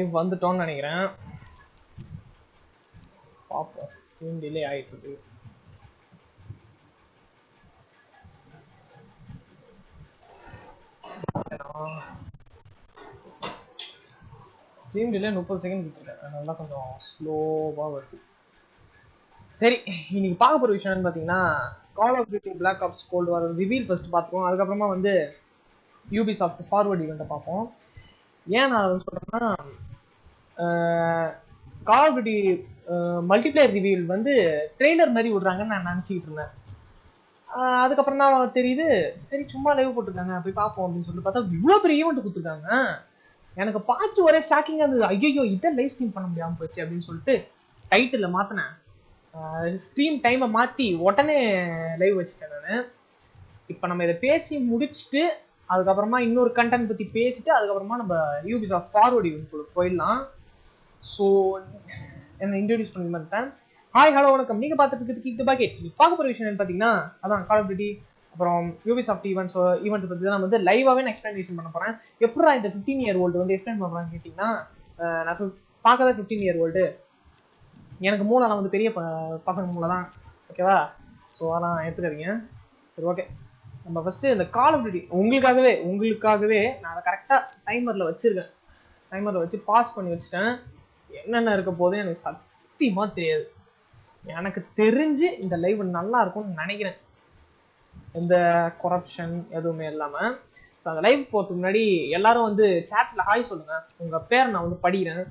Live வந்துட்டோம்னு நினைக்கிறேன். பாப்போம். ஸ்ட்ரீம் டிலே ஆயிட்டு இருக்கு. ஸ்ட்ரீம் டிலே 30 செகண்ட் கொடுத்துருக்கேன். அதனால தான் கொஞ்சம் ஸ்லோவாக வருது. சரி, இன்னைக்கு பார்க்க போகிற விஷயம் என்னன்னு பார்த்தீங்கன்னா, call of duty black ops cold war reveal first பார்த்துருவோம். அதுக்கப்புறமா வந்து யூபிசாஃப்ட் ஃபார்வர்ட் ஈவெண்ட்டை பார்ப்போம். ஏன் நான் அதை சொல்கிறேன்னா, கால் ஆஃப் டியூட்டி மல்டிபிளேயர் ரிவீல் வந்து ட்ரெய்லர் மாதிரி விடுறாங்கன்னு நான் நினச்சிக்கிட்டு இருந்தேன். அதுக்கப்புறம் தான் தெரியுது, சரி சும்மா லைவ் போட்டிருக்காங்க போய் பார்ப்போம் அப்படின்னு சொல்லிட்டு பார்த்தா இவ்வளோ பெரிய ஈவெண்ட் கொடுத்துருக்காங்க. எனக்கு பார்த்து ஒரே ஷாக்கிங்காக இருந்தது. ஐயோ இதை லைவ் ஸ்ட்ரீம் பண்ண முடியாமல் போச்சு அப்படின்னு சொல்லிட்டு டைட்டில் மாற்றினேன். ஸ்ட்ரீம் டைமை மாற்றி உடனே லைவ் வச்சுட்டேன் நான். இப்போ நம்ம இதை பேசி முடிச்சுட்டு அதுக்கப்புறமா இன்னொரு கண்டென்ட் பற்றி பேசிட்டு அதுக்கப்புறமா நம்ம யூபிசாஃப்ட் ஃபார்வர்ட் ஈவெண்ட் போயிடலாம். ஸோ என்ன இன்ட்ரடியூஸ் பண்ணி மாட்டேன். ஹாய் ஹலோ வணக்கம். நீங்கள் பார்த்துட்டு இருக்கிறதுக்கு இது பாக்கெட். நீங்கள் பார்க்க போகிற விஷயம் என்னன்னு பார்த்தீங்கன்னா, அதான் கால் ஆஃப் டியூட்டி அப்புறம் யூபிசாஃப்ட் ஈவெண்ட் பற்றி தான் வந்து லைவாகவே நான் எக்ஸ்பிளனேஷன் பண்ண போகிறேன். எப்படா இந்த 15 இயர் ஓல்டு வந்து எக்ஸ்பிளைன் பண்ணுறான்னு கேட்டிங்கன்னா, நான் பார்க்கறதே 15 இயர் ஓல்டு. எனக்கு மூளைலாம் வந்து பெரிய பசங்க மூளை தான், ஓகேவா? ஸோ அதெல்லாம் எடுத்துக்காதீங்க. சரி ஓகே, நம்ம ஃபஸ்ட்டு இந்த கால் ஆஃப் டியூட்டி உங்களுக்காகவே நான் அதை கரெக்டாக டைமரில் வச்சுருக்கேன். டைமரில் வச்சு பாஸ் பண்ணி வச்சுட்டேன். என்னென்ன இருக்க போது எனக்கு சத்தியமாக தெரியாது. எனக்கு தெரிஞ்சு இந்த லைவ் நல்லா இருக்கும்னு நினைக்கிறேன், எந்த கொரப்ஷன் எதுவுமே இல்லாமல். ஸோ அந்த லைவ் போகிறதுக்கு முன்னாடி எல்லாரும் வந்து சாட்ஸில் ஹாய் சொல்லுங்கள். உங்கள் பேரை நான் வந்து படிக்கிறேன்.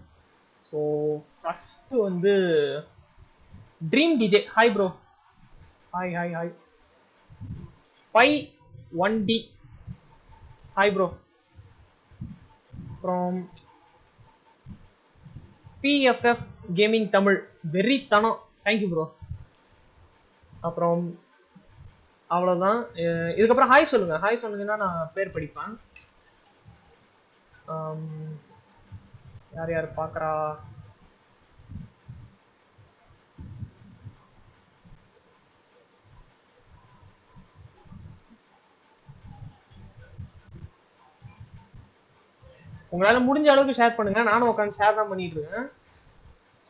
ஸோ ஃபஸ்ட்டு வந்து Dream DJ, hi bro. Hi hi hi. By 1D, hi bro. அப்புறம் பிஎஃப்எஃப் கேமிங் தமிழ், வெறித்தனம், தேங்க்யூ ப்ரோ. அப்புறம் அவ்வளோதான். இதுக்கப்புறம் ஹாய் சொல்லுங்க. ஹாய் சொன்னீங்கன்னா நான் பேர் படிப்பேன். யார் யார் பார்க்குறா? உங்களால் முடிஞ்ச அளவுக்கு ஷேர் பண்ணுங்க. நானும் உட்காந்து ஷேர் தான் பண்ணிட்டு இருக்கேன்.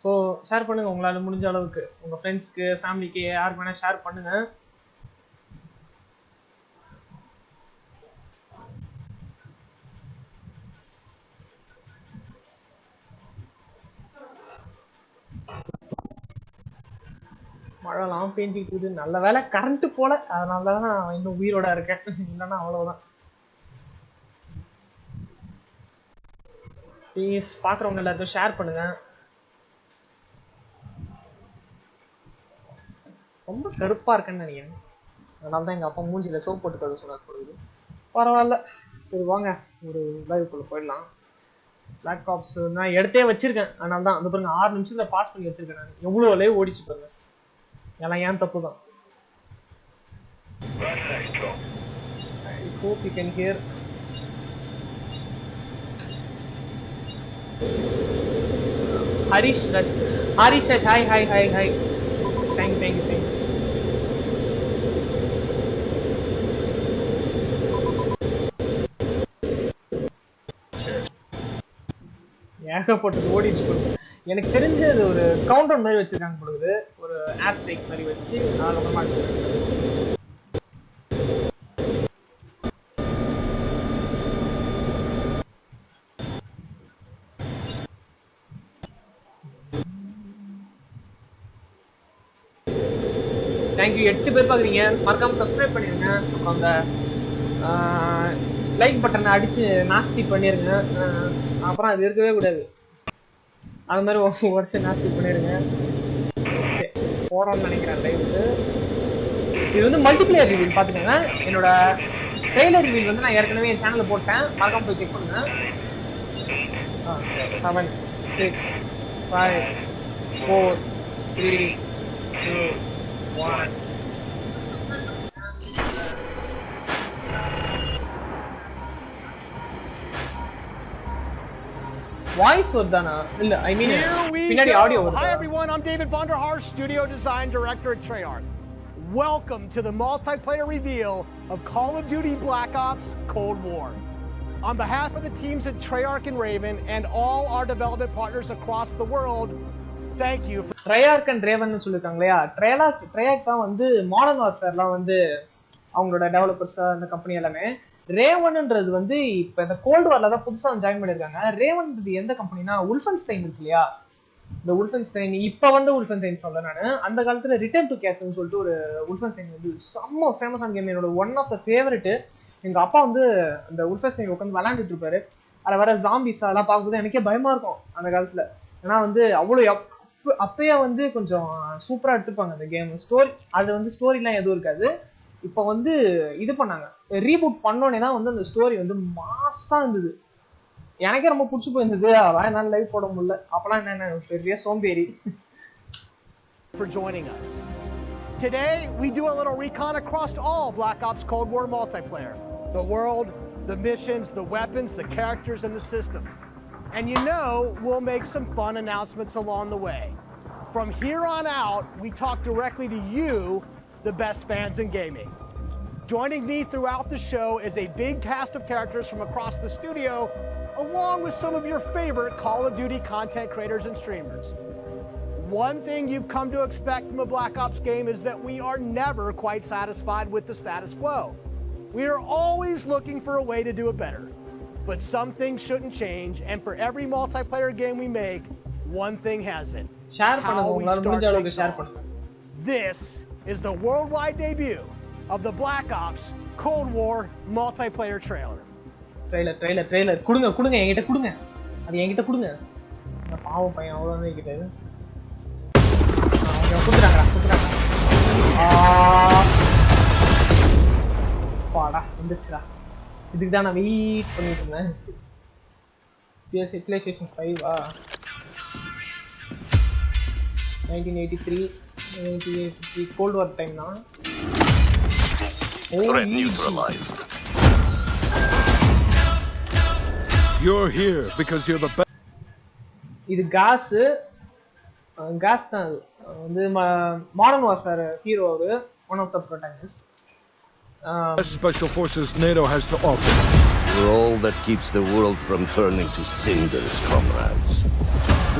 ஸோ ஷேர் பண்ணுங்க உங்களால் முடிஞ்ச அளவுக்கு. உங்கள் ஃப்ரெண்ட்ஸ்க்கு, ஃபேமிலிக்கு, யாருக்கு வேணால் ஷேர் பண்ணுங்க. மழைலாம் பேஞ்சிக்கிட்டு இருக்குது. நல்ல வேலை கரண்ட்டு போல, அதனால தான் நான் இன்னும் உயிரோட இருக்கேன். இல்லைன்னா அவ்வளோதான். ப்ளீஸ் பார்க்குறவங்க எல்லாருக்கும் ஷேர் பண்ணுங்க. ரொம்ப கருப்பாக இருக்குன்னு நினைக்கிறேன், அதனால தான் எங்கள் அப்பா மூஞ்சியில் சோப் போட்டு கழுவ சொன்னார் பொழுது. பரவாயில்ல, சரி வாங்க ஒரு லைவுக்குள்ளே போயிடலாம். பிளாக் ஆப்ஸ் நான் எடுத்தே வச்சிருக்கேன், அதனால தான் அந்த பாருங்க 6 நிமிஷத்தில் பாஸ் பண்ணி வச்சிருக்கேன். நான் எவ்வளோ லைவ் ஓடிச்சு பாருங்க. எல்லாம் ஏன் தப்பு தான். I hope you can hear. Harish Raj, Harish says hi. Thank you. ஏகப்பட்டது ஓடிச்சு கொடுங்க. எனக்கு தெரிஞ்சது ஒரு கவுண்டர் மாதிரி வச்சிருக்காங்க கொடுக்குது, ஒரு ஏர் ஸ்ட்ரைக் மாதிரி வச்சு அதுக்கப்புறமா வச்சிருக்காங்க. தேங்க்யூ. 8 பேர் பார்க்குறீங்க, மறக்காம சப்ஸ்கிரைப் பண்ணிடுங்க. அப்புறம் அந்த லைக் பட்டனை அடிச்சு நாஸ்தி பண்ணிருங்க. அப்புறம் அது இருக்கவே கூடாது, அது மாதிரி உடச்சு நாஸ்தி பண்ணிடுங்க. ஓகே, போகிறோம்னு நினைக்கிறேன் லைவுக்கு. இது வந்து மல்டிபிளேயர் ரிவீல் பார்த்துக்கோங்க. என்னோட ட்ரெய்லர் ரிவீல் வந்து நான் ஏற்கனவே என் சேனலில் போட்டேன், மறக்காம போய் செக் பண்ணுங்க. 7 6 5 4 3 2 1. Voice வருதானா? இல்ல, I mean பின்னாடி ஆடியோ வருதா? Hi everyone, I'm David Vonderhaar, studio design director at Treyarch. Welcome to the multiplayer reveal of Call of Duty Black Ops Cold War. on behalf of the teams at Treyarch and Raven and all our development partners across the world, thank you. Treyarch and Raven சொல்லிருக்காங்க இல்லையா, Treyarch தான் வந்து modern வார்ஃபேர்லாம் வந்து அவங்களோட டெவலப்பர்ஸா அந்த company எல்லாமே. ரேவன்ன்றது வந்து இப்போ இந்த கோல்டு வார்ல தான் புதுசாக ஜாயின் பண்ணியிருக்காங்க. ரேவன்ன்றது எந்த கம்பெனினா உல்ஃபன்ஸ்டைன் இருக்கு இல்லையா, இந்த உல்ஃபன்ஸ்டைன் இப்போ வந்து உல்ஃபன்ஸ்டைன் சொல்ல நான் அந்த காலத்தில் ரிட்டர்ன் டு கேஸ்ன்னு சொல்லிட்டு ஒரு உல்ஃபன்ஸ்டைன் வந்து செம்ம ஃபேமஸான கேம், என்னோட ஒன் ஆஃப் த ஃபேவரெட்டு. எங்கள் அப்பா வந்து அந்த உல்ஃபன்ஸ்டைன் உட்காந்து விளாண்டுட்டு இருப்பாரு. அதில் வர ஜாம்பிஸ் அதெல்லாம் பார்க்கும்போது எனக்கே பயமாக இருக்கும் அந்த காலத்தில். ஏன்னா வந்து அவ்வளோ அப்பயே வந்து கொஞ்சம் சூப்பராக எடுத்துப்பாங்க அந்த கேம். ஸ்டோரி அது வந்து ஸ்டோரிலாம் எதுவும் இருக்காது. இப்போ வந்து இது பண்ணாங்க, ரீபூட் பண்ணோன்னே தான் வந்து அந்த ஸ்டோரி வந்து மாசா இருந்தது. எனக்கே ரொம்ப பிடிச்சி போயிருந்தது. அதான் என்னால் லைவ் போட முடியல. அப்பெல்லாம் என்ன பெரிய சோம்பேறி. For joining us. Today, we do a little recon across all Black Ops Cold War multiplayer. The world, the missions, the weapons, the characters, and the systems. And you know, we'll make some fun announcements along the way. From here on out, we talk directly to you, the best fans in gaming. Joining me throughout the show is a big cast of characters from across the studio, along with some of your favorite Call of Duty content creators and streamers. One thing you've come to expect from a Black Ops game is that we are never quite satisfied with the status quo. We are always looking for a way to do it better. But some things shouldn't change, and for every multiplayer game we make, one thing hasn't. How we start things off. This is the worldwide debut of the Black Ops Cold War multiplayer trailer. Trailer கொடுங்க என்கிட்ட கொடுங்க, அது என்கிட்ட கொடுங்க. அந்த பாவம் பையன் அவ்வளோதான் என்கிட்ட குத்துறாங்கடா. பாடா வந்துச்சுடா. இதுக்கு தான் நான் வெயிட் பண்ணிட்டு இருந்தேன். PlayStation 5 1983 கோல்ட் வார் டைம் தான். Threat neutralized. You're here because you're the best. இது காஸ் தான். வந்து Modern Warfare hero, one of the protagonist. Special forces NATO has to offer. We're all that keeps the world from turning to cinders, comrades.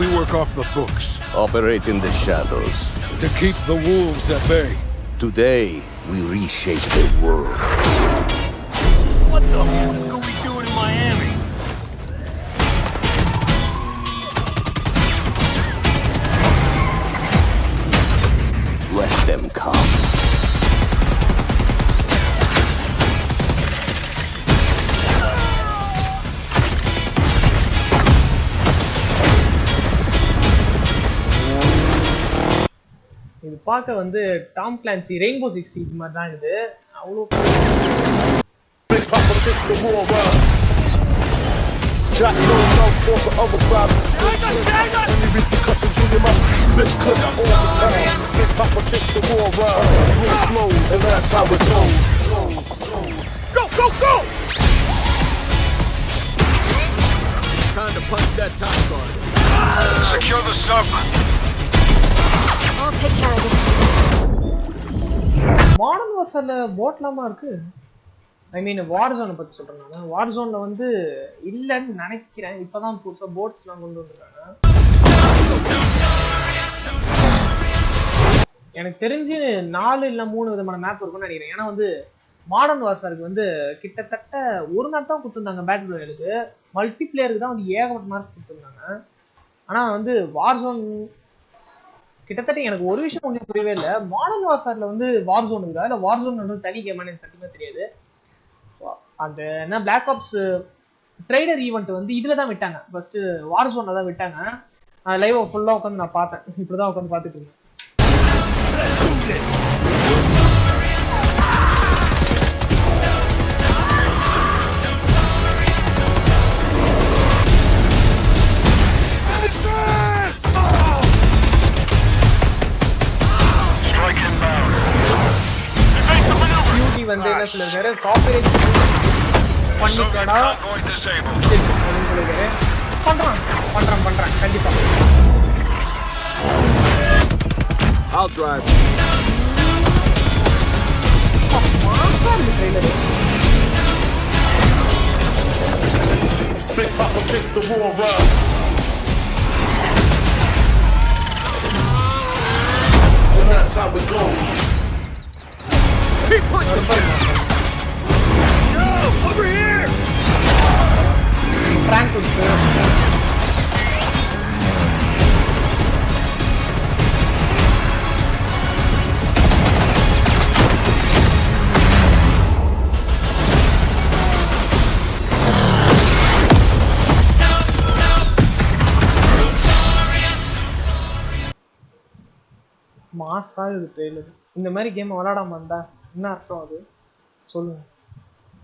We work off the books. Operate in the shadows. To keep the wolves at bay. Today, we reshape the world. What the fuck are we doing in Miami? Let them come. இது பார்க்க வந்து Tom Clancy rainbow six சீஜ் மாதிரி தான் இது. அவ்வளோ Go! Time to punch that top guard. Secure the sub. I'll take care of this. Modern வார்ஃபேர்ல போட்லாமா இருக்கு. ஐ மீன் வார் ஜோனை பத்தி சொல்றேன் நான். வார் ஜோன்ல வந்து இல்லன்னு நினைக்கிறேன். இப்பதான் புதுசா போட்ஸ்லாம் கொண்டு வந்திருக்காங்க. எனக்கு தெரிஞ்சு 4 இல்ல 3 விதமான மேப் இருக்கும்னு நினைக்கிறேன். ஏன்னா வந்து மாடர்ன் வார்ஃபேருக்கு வந்து கிட்டத்தட்ட ஒரு மேப் தான் கொடுத்துருந்தாங்க பேட்டில் ராயலுக்கு. மல்டிபிளேயருக்கு தான் வந்து ஏகப்பட்ட மேப் கொடுத்துருந்தாங்க. ஆனா வந்து வார் ஜோன் கிட்டத்தட்ட எனக்கு ஒரு விஷயம் ஒன்றும் புரியவே இல்லை. மாடர்ன் வார்ஃபேர்ல வந்து வார் ஜோன் இருக்கா இல்லை வார் ஜோன் வந்து தனி கேமான்னு எனக்கு சத்தியமா தெரியாது. அந்த என்ன பிளாக் ஆப்ஸ் ட்ரெய்லர் ஈவெண்ட் வந்து இதுல தான் விட்டாங்க. ஃபர்ஸ்ட் வார் ஜோன்ல தான் விட்டாங்க. லைவ் ஃபுல்லா உட்காந்து நான் பார்த்தேன். இப்படிதான் உட்காந்து பார்த்துட்டு இருந்தேன். வந்து என்ன சொல்லிருக்காரு, காப்பரேட் பண்ணிக்கடா சொல்லிருக்காரு. பண்றான் கண்டிப்பா. I'll drive. மாசா இருக்கு trailer. Big Papa make the war run. And that's how it goes. He punched him. Yo, over here! Frank Woods. மாசா இது ட்ரெய்லர். இந்த மாதிரி கேம் விளையாடாம இருந்தா என்ன அர்த்தம்? அது சொல்லுங்க,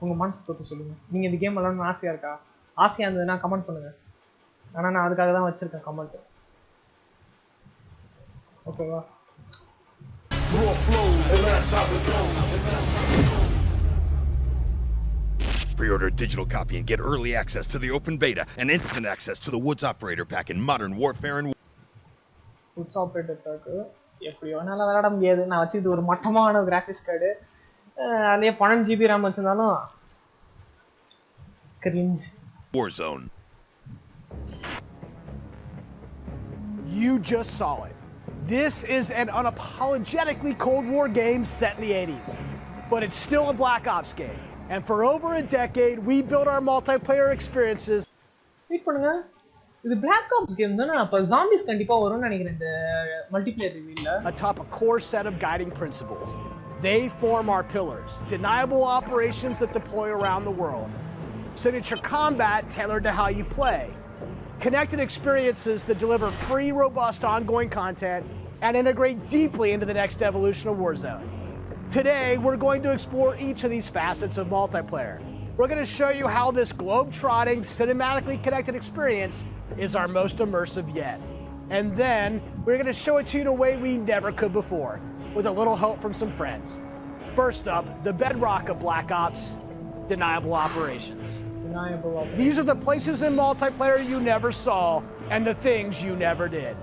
உங்க மனசு தொட்டு சொல்லுங்க. நீங்க இந்த கேம் விளையாடணும்னு ஆசையா இருக்கா? ஆசையா இருந்ததுன்னா கமெண்ட் பண்ணுங்க. ஆனா நான் அதுக்காக தான் வச்சிருக்கேன் கமெண்ட். ஓகேவா? Pre-order a digital copy and get early access to the open beta and instant access to the Woods Operator Pack in Modern Warfare and Woods Operator Pack எப்படி வேணாலும் விளையாட முடியாது. நான் வச்சுக்கிட்டு ஒரு மட்டமான கிராஃபிக்ஸ் கார்டு, அதுலயே 12 GB RAM வச்சிருந்தாலும் cringe. Warzone. You just saw it. This is an unapologetically Cold War game set in the 80s, but it's still a Black Ops game. And for over a decade, we built our multiplayer experiences. Wait பண்ணுங்க, இது Black Ops game தானே? அப்ப zombies கண்டிப்பா வரும்னு நினைக்கிறேன் இந்த multiplayer ரிவ்யூல. Atop a core set of guiding principles. They form our pillars, deniable operations that deploy around the world. Signature combat tailored to how you play. Connected experiences that deliver free, robust, ongoing content and integrate deeply into the next evolution of Warzone. Today, we're going to explore each of these facets of multiplayer. We're going to show you how this globe-trotting, cinematically connected experience is our most immersive yet. And then, we're going to show it to you in a way we never could before, with a little help from some friends. First up, the bedrock of Black Ops, deniable operations. These are the places in multiplayer you never saw and the things you never did.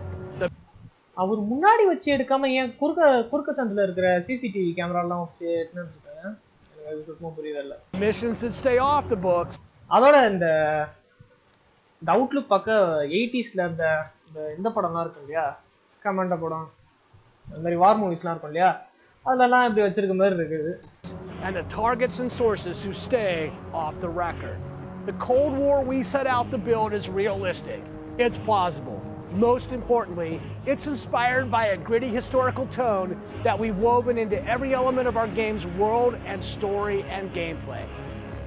அவர் முன்னாடி வச்சு எடுக்காம ஏன் குறுக்க சந்தில இருக்கிற CCTV கேமராலாம் வச்சு எடுத்துட்டு இருக்காங்க? எனக்கு அது சுத்தமா புரியல. Missions that stay off the books. அதோட இந்த அவுட்லுக் பக்க 80sல இந்த படம்லாம் இருக்கும் இல்லையா, கமாண்டோ படம், அந்த மாதிரி வார் மூவிஸ்லாம் இருக்கும் இல்லையா, அதெல்லாம் இப்படி வச்சிருக்க மாதிரி இருக்குது. And the targets and sources who stay off the record. The Cold War we set out to build is realistic. It's plausible. Most importantly, it's inspired by a gritty historical tone that we've woven into every element of our game's world and story and gameplay.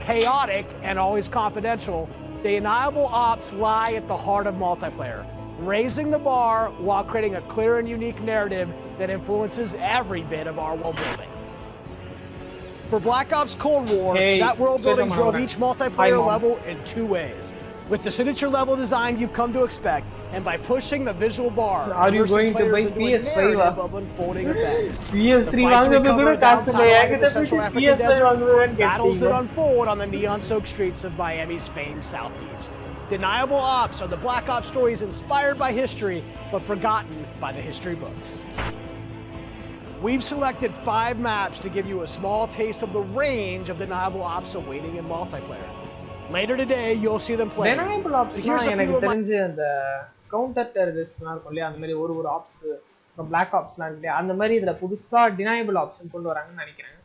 Chaotic and always confidential, the deniable ops lie at the heart of multiplayer, raising the bar while creating a clear and unique narrative that influences every bit of our world building. For Black Ops Cold War, that world building drove each multiplayer level in two ways. With the signature level design you've come to expect, and by pushing the visual bar, are you going to buy PS5 of unfolding events. PS3 வாங்குறது கூட காசு இல்ல, என்கிட்ட PS5 வாங்குவேன்னு battles that unfold on the neon-soaked streets of Miami's famed South Beach. Deniable Ops are the Black Ops stories inspired by history, but forgotten by the history books. We've selected 5 maps to give you a small taste of the range of deniable ops awaiting in multiplayer. Later today, you'll see them play. Deniable ops எனக்கு தெரிஞ்சு அந்த counter டெரரிஸ்ட்லாம் இருக்கும் இல்லையா, அந்த மாதிரி ஒரு apps, Black Opsலாம் இருக்கு, அந்த மாதிரி இதுல புதுசா deniable ops கொண்டு வராங்கன்னு நினைக்கிறேன்.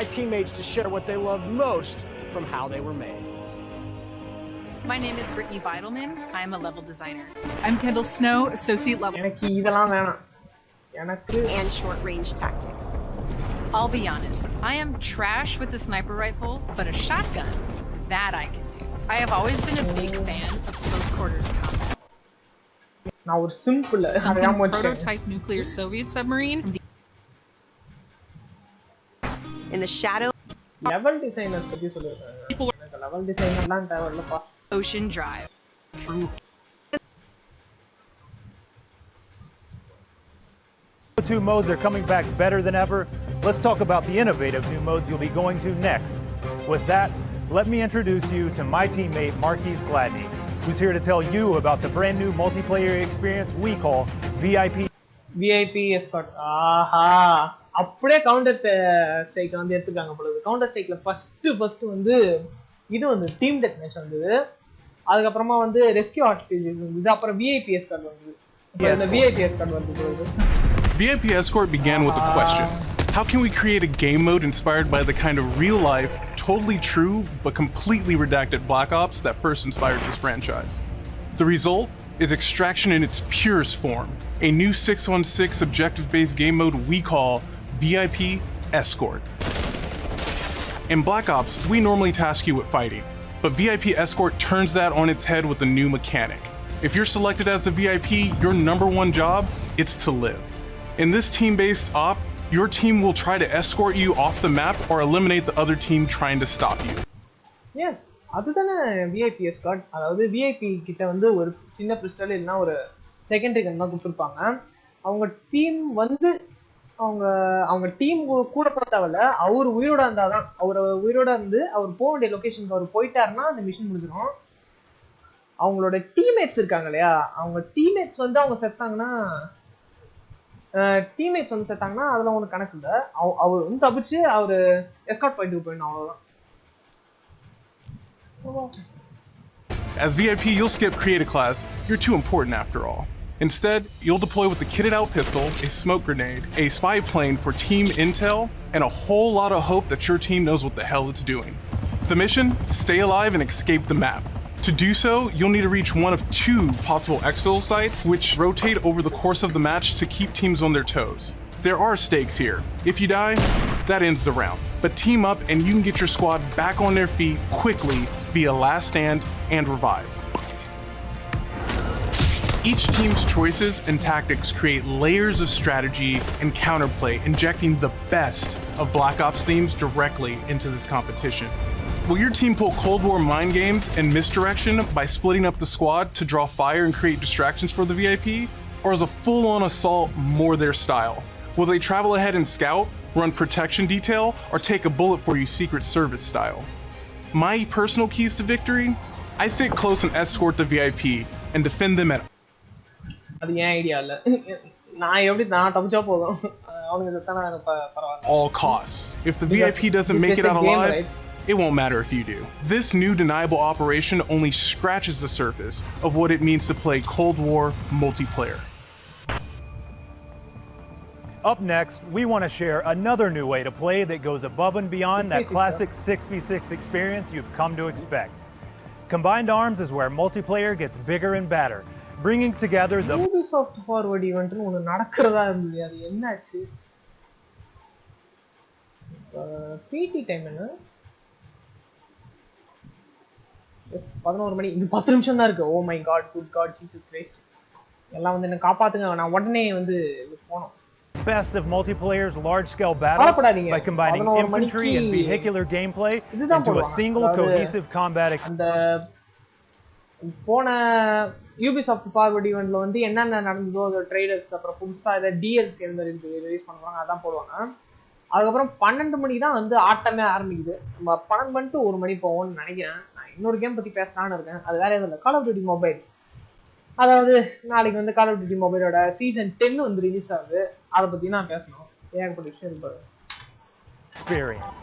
My teammates to share what they love most from how they were made. My name is Brittany Beidelman. I'm a level designer. I'm Kendall Snow, associate level. எனக்கு இதெல்லாம் வேணாம். And short-range tactics. I'll be honest, I am trash with the sniper rifle, but a shotgun, that I can do. I have always been a big fan of close quarters combat. Now we're simple. Something prototype nuclear Soviet submarine. In the shadow. Level designers பத்தி சொல்லுங்க. Level designerலாம் தேவையில்லப்பா. Ocean Drive. Two modes are coming back better than ever. Let's talk about the innovative new modes you'll be going to next. With that, let me introduce you to my teammate Marquise Gladney, who's here to tell you about the brand new multiplayer experience we call VIP. VIP Escort. ஆஹா, அப்படியே counter strike வந்து எடுத்துக்காங்க போல. Counter ஸ்ட்ரைக்ல first வந்து இது வந்து team death match வந்தது. அதுக்கப்புறமா வந்து rescue hostages வந்தது. அப்புறம் விஐபிஎஸ் கார்டு வந்தது. இந்த விஐபிஎஸ் கார்டு வந்தது. VIP Escort began with a question. How can we create a game mode inspired by the kind of real-life, totally true, but completely redacted Black Ops that first inspired this franchise? The result is Extraction in its purest form, a new 6-on-6 objective-based game mode we call VIP Escort. In Black Ops, we normally task you with fighting, but VIP Escort turns that on its head with a new mechanic. If you're selected as the VIP, your #1 job is to live. In this team-based op, your team will try to escort you off the map or eliminate the other team trying to stop you. Yes, அதுதானே VIPs card. அதாவது VIP கிட்ட வந்து ஒரு சின்ன pistol இல்லைன்னா ஒரு secondary கன் தான் கொடுத்துருப்பாங்க. அவங்க டீம் வந்து அவங்க டீம் கூட போக தேவையில்ல, அவர் உயிரோட இருந்தாதான், அவர் உயிரோட இருந்து அவர் போக வேண்டிய லொக்கேஷனுக்கு அவர் போயிட்டாருன்னா அந்த மிஷன் முடிஞ்சிடும். அவங்களோட டீம்மேட்ஸ் இருக்காங்க இல்லையா, அவங்க டீம்மேட்ஸ் வந்து அவங்க செத்தாங்கன்னா அதில் ஒன்று கணக்கு இல்லை. அவர் வந்து தப்பிச்சு அவர் எஸ்கார்ட் பண்ணிட்டு போயிடணும், அவ்வளோதான். As VIP, you'll skip Create a Class. You're too important after all. Instead, you'll deploy with a kitted out pistol, a smoke grenade, a spy plane for team intel, and a whole lot of hope that your team knows what the hell it's doing. The mission? Stay alive and escape the map. To do so, you'll need to reach one of 2 possible exfil sites, which rotate over the course of the match to keep teams on their toes. There are stakes here. If you die, that ends the round. But team up and you can get your squad back on their feet quickly via last stand and revive. Each team's choices and tactics create layers of strategy and counterplay, injecting the best of Black Ops themes directly into this competition. Will your team pull Cold War mind games and misdirection by splitting up the squad to draw fire and create distractions for the VIP? Or is a full-on assault more their style? Will they travel ahead and scout, run protection detail, or take a bullet for you Secret Service style? My personal keys to victory? I stick close and escort the VIP and defend them at all costs. If the VIP doesn't make it out alive, it won't matter if you do. This new deniable operation only scratches the surface of what it means to play Cold War multiplayer. Up next, we want to share another new way to play that goes above and beyond that classic 6v6 experience you've come to expect. Combined Arms is where multiplayer gets bigger and badder, bringing together the Ubisoft Forward event னு ஒன்னு நடக்கிறதா இருந்தது. அது என்னாச்சு? பிடி time என்ன? Yes 11 மணி. இன்னும் 10 நிமிஷம் தான் இருக்கு. Oh my God, good God, Jesus Christ. எல்லாம் வந்து என்ன காப்பாத்துங்க. நான் உடனே வந்து போணும். Best of multiplayer's large-scale battles by combining infantry and vehicular gameplay into a single cohesive combat experience. போன Ubisoft Forward eventல வந்து என்னென்ன நடந்ததோ அது ட்ரெய்லர்ஸ், அப்புறம் புதுசா ஏதாவது டிஎல்சி அந்த ரிலீஸ் பண்ணுவாங்க, அதான் போடுவாங்க. அதுக்கப்புறம் 12 மணிக்கு தான் வந்து ஆட்டமே ஆரம்பிக்குது. நம்ம 12 மணி to 1 மணி போவோம்னு நினைக்கிறேன். நான் இன்னொரு கேம் பத்தி பேசலான்னு இருக்கேன். அது வேற எதுவும் இல்லை, கால் ஆஃப் டியூட்டி மொபைல். அதாவது நாளைக்கு வந்து கால் ஆஃப் டியூட்டி மொபைலோட சீசன் 10 வந்து ரிலீஸ் ஆகுது. அதை பத்தி நான் பேசணும். ஏகப்பட்ட விஷயம் இருப்பாரு. Experience.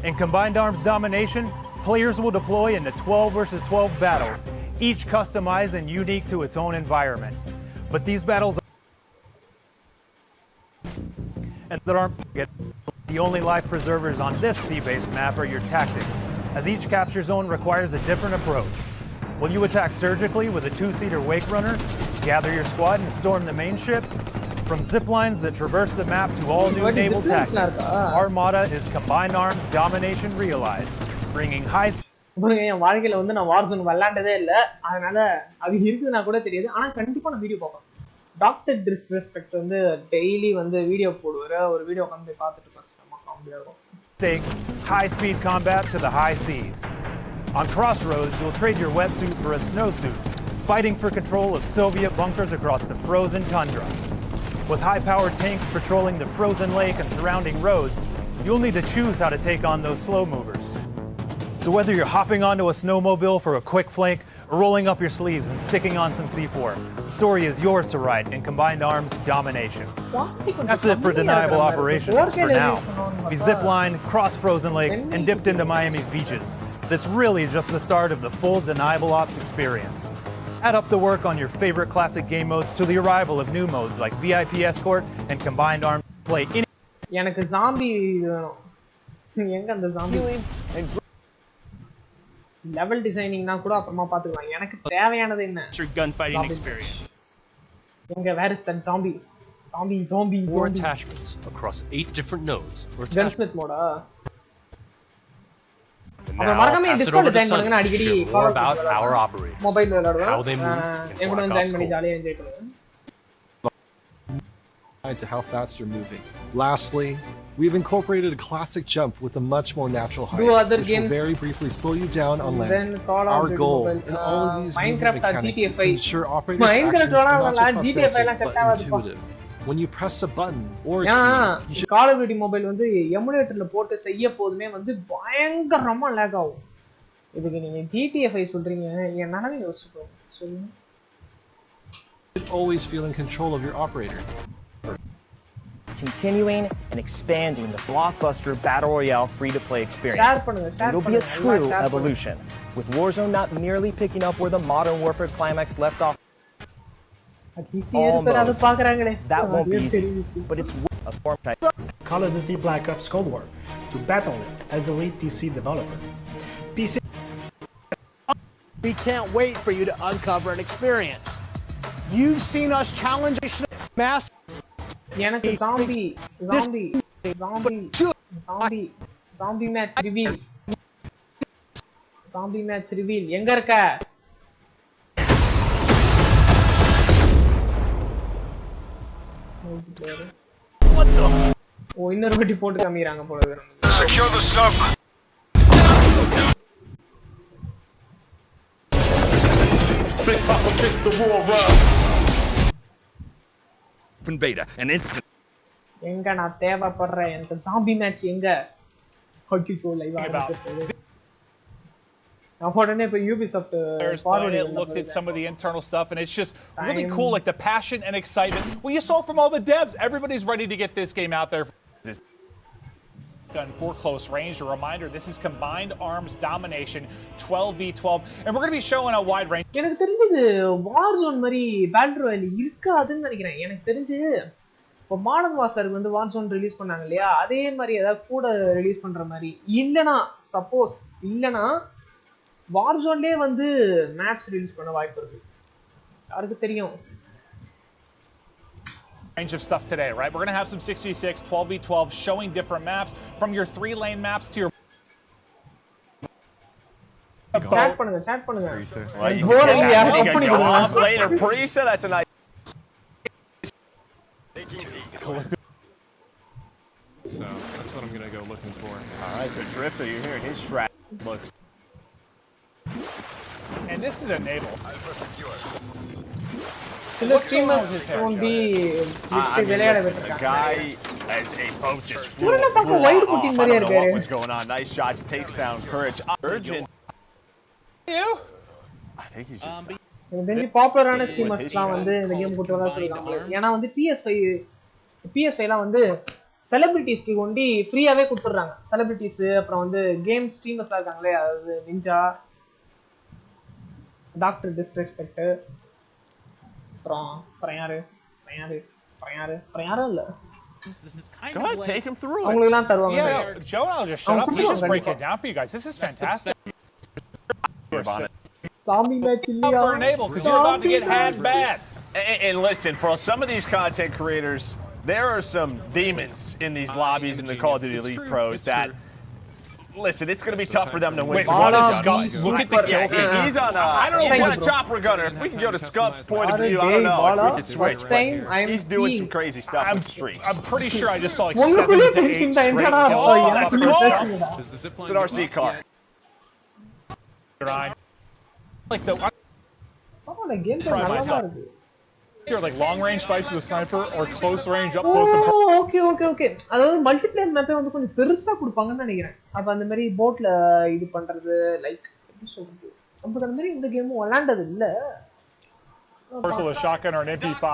In Combined Arms Domination, players will deploy into 12 versus 12 battles, each customized and unique to its own environment. But these battles that aren't pockets. The only life preservers on this sea-based map are your tactics, as each capture zone requires a different approach. Will you attack surgically with a 2-seater Wake Runner, gather your squad and storm the main ship? From zip lines that traverse the map to all new naval tactics, Armada is Combined Arms Domination realized, bringing high. என் வாழ்க்கையில வந்து நான் war zone விளையாண்டதே இல்லை, அதனால அது இருக்குதுன்னா கூட தெரியாது. ஆனா கண்டிப்பா நான் வீடியோ பார்ப்பேன். டாக்டர் டிஸ்ரெஸ்பெக்ட் வந்து டெய்லி வந்து வீடியோ போடுவாரு. ஒரு வீடியோ உட்காந்து போய் பார்த்துட்டு இருக்கேன். Stakes, high-speed combat to the high seas. On Crossroads, you'll trade your wetsuit for a snowsuit, fighting for control of Soviet bunkers across the frozen tundra. With high-powered tanks patrolling the frozen lake and surrounding roads, you'll need to choose how to take on those slow movers. So whether you're hopping onto a snowmobile for a quick flank or rolling up your sleeves and sticking on some C4, the story is yours to write in Combined Arms Domination. That's it for Deniable Operations for now. We ziplined, crossed frozen lakes, and dipped into Miami's beaches. That's really just the start of the full Deniable Ops experience. Add up the work on your favorite classic game modes to the arrival of new modes like VIP Escort and Combined Arms. Play any. எனக்கு zombie வேணும். எங்க அந்த zombie? Level designing-னா கூட அப்புறமா பாத்துக்கலாம். எனக்கு தேவையானது என்ன? Gunfighting experience. எங்க where is that zombie? Zombie. Four attachments across 8 different nodes. Gunsmith mode. அப்புறம் மறக்காம Discord join பண்ணுங்க அடிக்கடி more about our operator. Mobile விளையாடுறோம். How they move. எங்கூட join பண்ணி ஜாலியா என்ஜாய் பண்ணுங்க. To how fast you're moving. Lastly, we've incorporated a classic jump with a much more natural height, which will very briefly slow you down on landing. Our goal in all of these Minecraft mechanics is to ensure operators' Minecraft actions are not just GTA authentic, but intuitive. When you press a button or a key, you should... Call of Duty Mobile வந்து எமுலேட்டர்ல போட்டு செய்ய போதுமே வந்து பயங்கரமா lock ஆகும். இதுக்கு நீங்க GTA 5 சொல்றீங்க, என்னன்னு யோசிச்சுக்கோ. சொல்லுங்க. Always feel in control of your operator. Continuing and expanding the blockbuster Battle Royale free-to-play experience. It'll be a true evolution, with Warzone not merely picking up where the Modern Warfare climax left off. That won't be easy, but it's a form type. Call of Duty Black Ops Cold War to battle it as the lead PC developer. We can't wait for you to uncover and experience. You've seen us challenge mass. எனக்கு zombie match reveal. Zombie match reveal. எங்க இருக்க? What the? ஓ இன்னொரு வாட்டி போட்டு காமிறாங்க போல இருக்கு. Secure the sub. Big Papa pick the war up. Open beta and instant. எங்க நான் தேவைப்படுறேன் எனக்கு zombie match எங்க? ஹக்கிக்கோ லைவ் ஆடுறது. Ubisoft looked at some of the internal stuff, and it's just really cool, like the passion and excitement. Well, you saw from all the devs, everybody's ready to get this game out there. Gun for close range. A reminder, this is Combined Arms Domination 12v12, and we're going to be showing a wide range. எனக்கு தெரிஞ்சது Warzone மாதிரி Battle Royale இருக்காதுன்னு நினைக்கிறேன். எனக்கு தெரிஞ்சு இப்போ modern warfare வந்து Warzone release பண்ணாங்க இல்லையா, அதே மாதிரி ஏதாவது கூட ரிலீஸ் பண்ற மாதிரி இல்லனா சப்போஸ் இல்லனா Warzone வந்து மேப்ஸ் ரிலீஸ் பண்ண வாய்ப்பு இருக்கு. யாருக்கு தெரியும்? Range of stuff today, right? We're going to have some 6v6, 12v12 showing different maps from your 3-lane maps to your chat பண்ணுங்க. Later, Priest, that's a nice. So that's what I'm going to go looking for. All right, so Drifter, you're hearing his strat looks. And this is enabled. So the streamers won't be விளையாட விட்டுருக்காங்க. Guy as a boat just flew. இவரெல்லாம் பார்க்க white குட்டின் மாதிரியா இருக்காரு. What's going on? Nice shots, takes down Courage. Urgent. You? I think he's just. எனக்கு தெரிஞ்சு பாப்புலரான ஸ்ட்ரீமர்ஸ்லாம் வந்து இந்த கேம் கூட்டு வர சொல்றாங்க. ஏன்னா வந்து PS5லாம் வந்து செலிபிரிட்டிஸ்க்கு கொண்டு ஃப்ரீயாவே கொடுத்துறாங்க. செலிபிரிட்டிஸ் அப்புறம் வந்து கேம் ஸ்ட்ரீமர்ஸ்லாம் இருக்காங்களே, அதாவது நிஞ்சா, டாக்டர் டிஸ்ரெஸ்பெக்ட், அப்புறம் யாரு இல்ல. Go ahead, take him through it. அவங்களுக்குலாம் தருவாங்க. Yeah, Joe, I'll just shut up. He's just break it down for you guys. This is fantastic. Zombie match இல்லையா? For enable, because you're about to get had bad. And listen, for some of these content creators, there are some demons in these lobbies in the Call of Duty Elite Pros that. Listen, it's going to be tough for them to win. Look at the kill. He's on a chopper gunner. If we can go to Scump's point of view, I don't know if we can switch. He's doing some crazy stuff on the streets. I'm pretty sure I just saw like 7 to 8 straight kills. Oh, that's cool. It's an RC car. Like the game நல்லா இருக்கு. Like long range fights with a sniper or close range up close and okay. அதாவது multiplayer மேப்பே வந்து கொஞ்சம் பெருசா கொடுப்பாங்கன்னு நினைக்கிறேன். அப்ப அந்த மாதிரி போட்ல இது பண்றது லைக் எப்படி சொல்றது? நம்ம அந்த மாதிரி இந்த கேம் விளையாண்டது இல்ல. Personal shotgun or an MP5.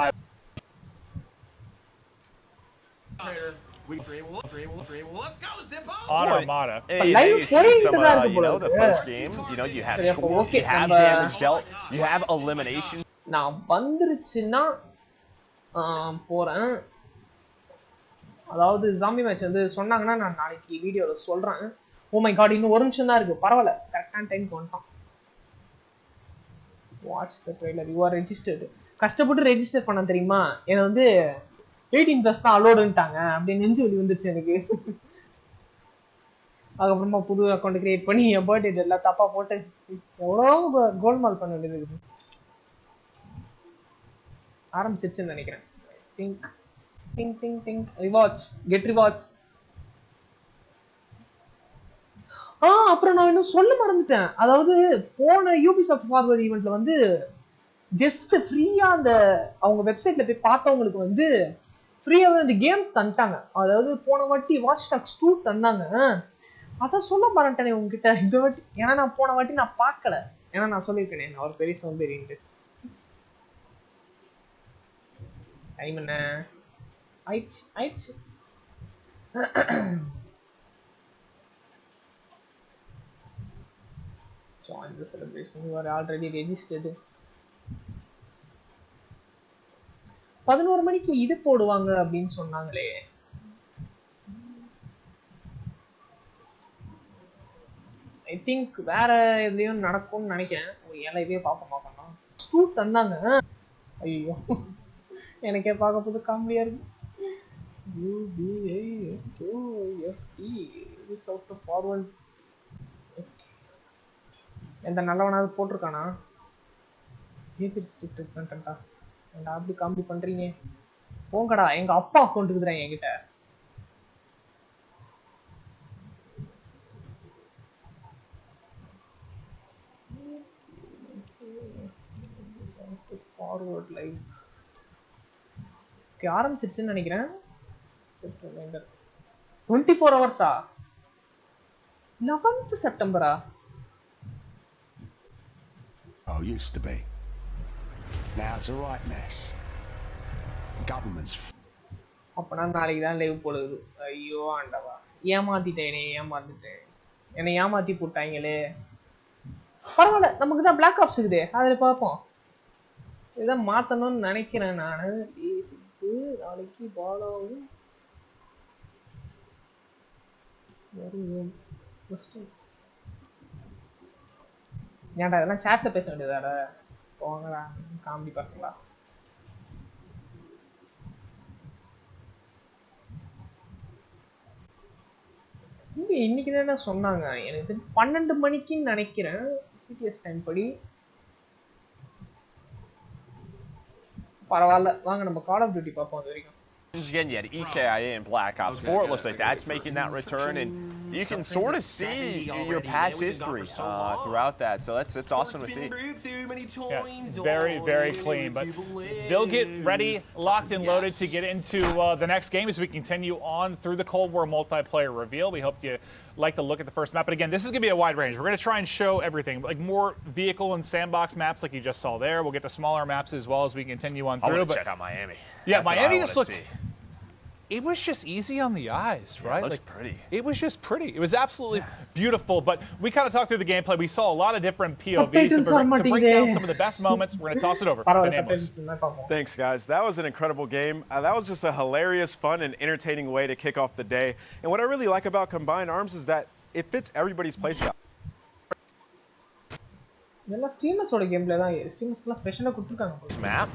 Let's go, Zippo! On Armada. You see some, the post game. You have score, you have damage dealt, you have elimination. நான் வந்துருச்சுன்னா போறேன். அதாவது ஜாம்பி மேட்ச் வந்து சொன்னாங்கன்னா நான் நாளைக்கு வீடியோல சொல்றேன். ஓ மை காட், இன்னும் ஒரு நிமிஷம் தான் இருக்கு. பரவாயில்ல, கரெக்டான டைம்க்கு வந்துட்டோம். Watch the trailer, you are registered. கஷ்டப்பட்டு ரெஜிஸ்டர் பண்ண தெரியுமா? எனக்கு வந்து 18+ தான் அலோடுன்ட்டாங்க. அப்படி நெஞ்சு வலி வந்துருச்சு எனக்கு. அதுக்கப்புறமா புது அக்கௌண்ட் கிரியேட் பண்ணி என் பர்த்டே எல்லாம் தப்பா போட்டு எவ்வளோ கோல்மால் பண்ண வேண்டியது இருக்குது. ஆரம்பிச்சிருச்சுன்னு நினைக்கிறேன். Think think think think rewards, get rewards. அப்புறம் நான் இன்னும் சொல்ல மறந்துட்டேன். அதாவது போன யூபிசாஃப்ட் ஃபார்வர்ட் ஈவெண்ட்ல வந்து ஜஸ்ட் ஃப்ரீயா அந்த அவங்க வெப்சைட்ல போய் பார்த்தவங்களுக்கு வந்து ஃப்ரீயாவே அந்த கேம்ஸ் தந்துட்டாங்க. அதாவது போன வாட்டி வாட்ச் டாக்ஸ் 2 தந்தாங்க. அதான் சொல்ல மறந்துட்டேனே உங்ககிட்ட இந்த வாட்டி. ஏன்னா நான் போன வாட்டி நான் பார்க்கல. ஏன்னா நான் சொல்லியிருக்கேன் அவர் பெரிய சோம்பேறின்ட்டு. டைம் என்ன ஆயிடுச்சு ஆயிடுச்சு. Join the celebration. You are already registered. 11 மணிக்கு இது போடுவாங்க அப்படின்னு சொன்னாங்களே. ஐ திங்க் வேற எதுலயும் நடக்கும்னு நினைக்கிறேன். ஏன்னா இதே பார்க்க மாட்டோம். ஸ்டூட் தந்தாங்க. ஐயோ, எனக்கே பார்க்க போது காமெடியா இருக்கு. UBISOFT is out of forward. எந்த நல்லவனாவது போட்டிருக்கானா? Age restricted கண்டென்ட்டா? ஏன்டா அப்படி காமெடி பண்றீங்க? போங்கடா, எங்க அப்பா அக்கௌண்ட் இருக்குதுறாங்க என்கிட்ட. ஃபார்வர்ட் லைவ் ஆரம்பிச்சிருச்சுன்னு நினைக்கிறேன். 24 ஹவர்ஸா? 11th செப்டம்பரா? Oh, used to be. Now it's a right mess. Government's. அப்பனா நாளைக்கு தான் லைவ் போடுது. ஐயோ ஆண்டவா, ஏமாத்திட்டேனே, என்னை ஏமாத்தி போட்டாங்களே. பரவாயில்ல, நமக்கு தான் பிளாக் ஆப்ஸ் இருக்குதே, அதில் பார்ப்போம். இதான் மாற்றணும்னு நினைக்கிறேன் நான். பேசிட்டு நாளைக்கு பாலாவும் ஏன்டா இதெல்லாம் சாட்ல பேச வேண்டியதாடா? போங்கடா காமெடி பசங்களா. இங்க இன்னைக்கு தானே சொன்னாங்க, எனக்கு 12 மணிக்குன்னு நினைக்கிறேன் சிடிஎஸ் டைம் படி. பரவாயில்ல, வாங்க நம்ம கால் ஆஃப் டியூட்டி பார்ப்போம். அது வரைக்கும் Again, you had EKIA and Black Ops 4. It looks like that's making that return, and you can sort of see your past history throughout that. So that's awesome to see. Yeah, very, very clean. But they'll get ready, locked and loaded to get into the next game as we continue on through the Cold War multiplayer reveal. We hope you like to look at the first map. But again, this is going to be a wide range. We're going to try and show everything, like more vehicle and sandbox maps like you just saw there. We'll get to smaller maps as well as we continue on through. I want to check out Miami. Yeah, Miami just looked... It was just easy on the eyes, right? It looks pretty. It was just pretty. It was absolutely beautiful. But we kind of talked through the gameplay. We saw a lot of different POVs. So to break down some of the best moments, we're going to toss it over. Thanks, guys. That was an incredible game. That was just a hilarious, fun, and entertaining way to kick off the day. And what I really like about Combined Arms is that it fits everybody's playstyle. இதெல்லாம் ஸ்ட்ரீமர்ஸோட gameplay தான். ஸ்ட்ரீமர்ஸ்க்குலாம் ஸ்பெஷலா கொடுத்திருக்காங்க. Map.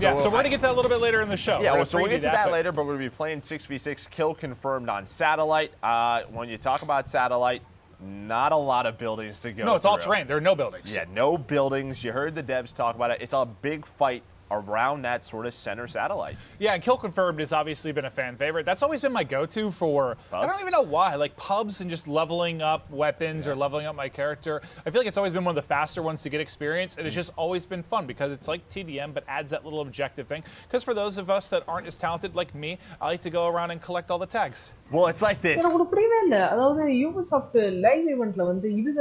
Yeah, so we're going to get to that a little bit later in the show. Yeah, so we'll get to that later, but we're going to be playing 6v6 kill confirmed on Satellite. When you talk about Satellite, not a lot of buildings to go No, it's all terrain. There are no buildings. Yeah, no buildings. You heard the devs talk about it. It's a big fight around that sort of center satellite. Yeah, and Kill Confirmed has obviously been a fan favorite. That's always been my go-to for, pubs? I don't even know why, like pubs and just leveling up weapons or leveling up my character. I feel like it's always been one of the faster ones to get experience, and it's just always been fun because it's like TDM, but adds that little objective thing. Because for those of us that aren't as talented like me, I like to go around and collect all the tags. Well, it's like this. எனக்கு புரியவே இல்ல. அதாவது Ubisoft live ஈவென்ட்ல வந்து இது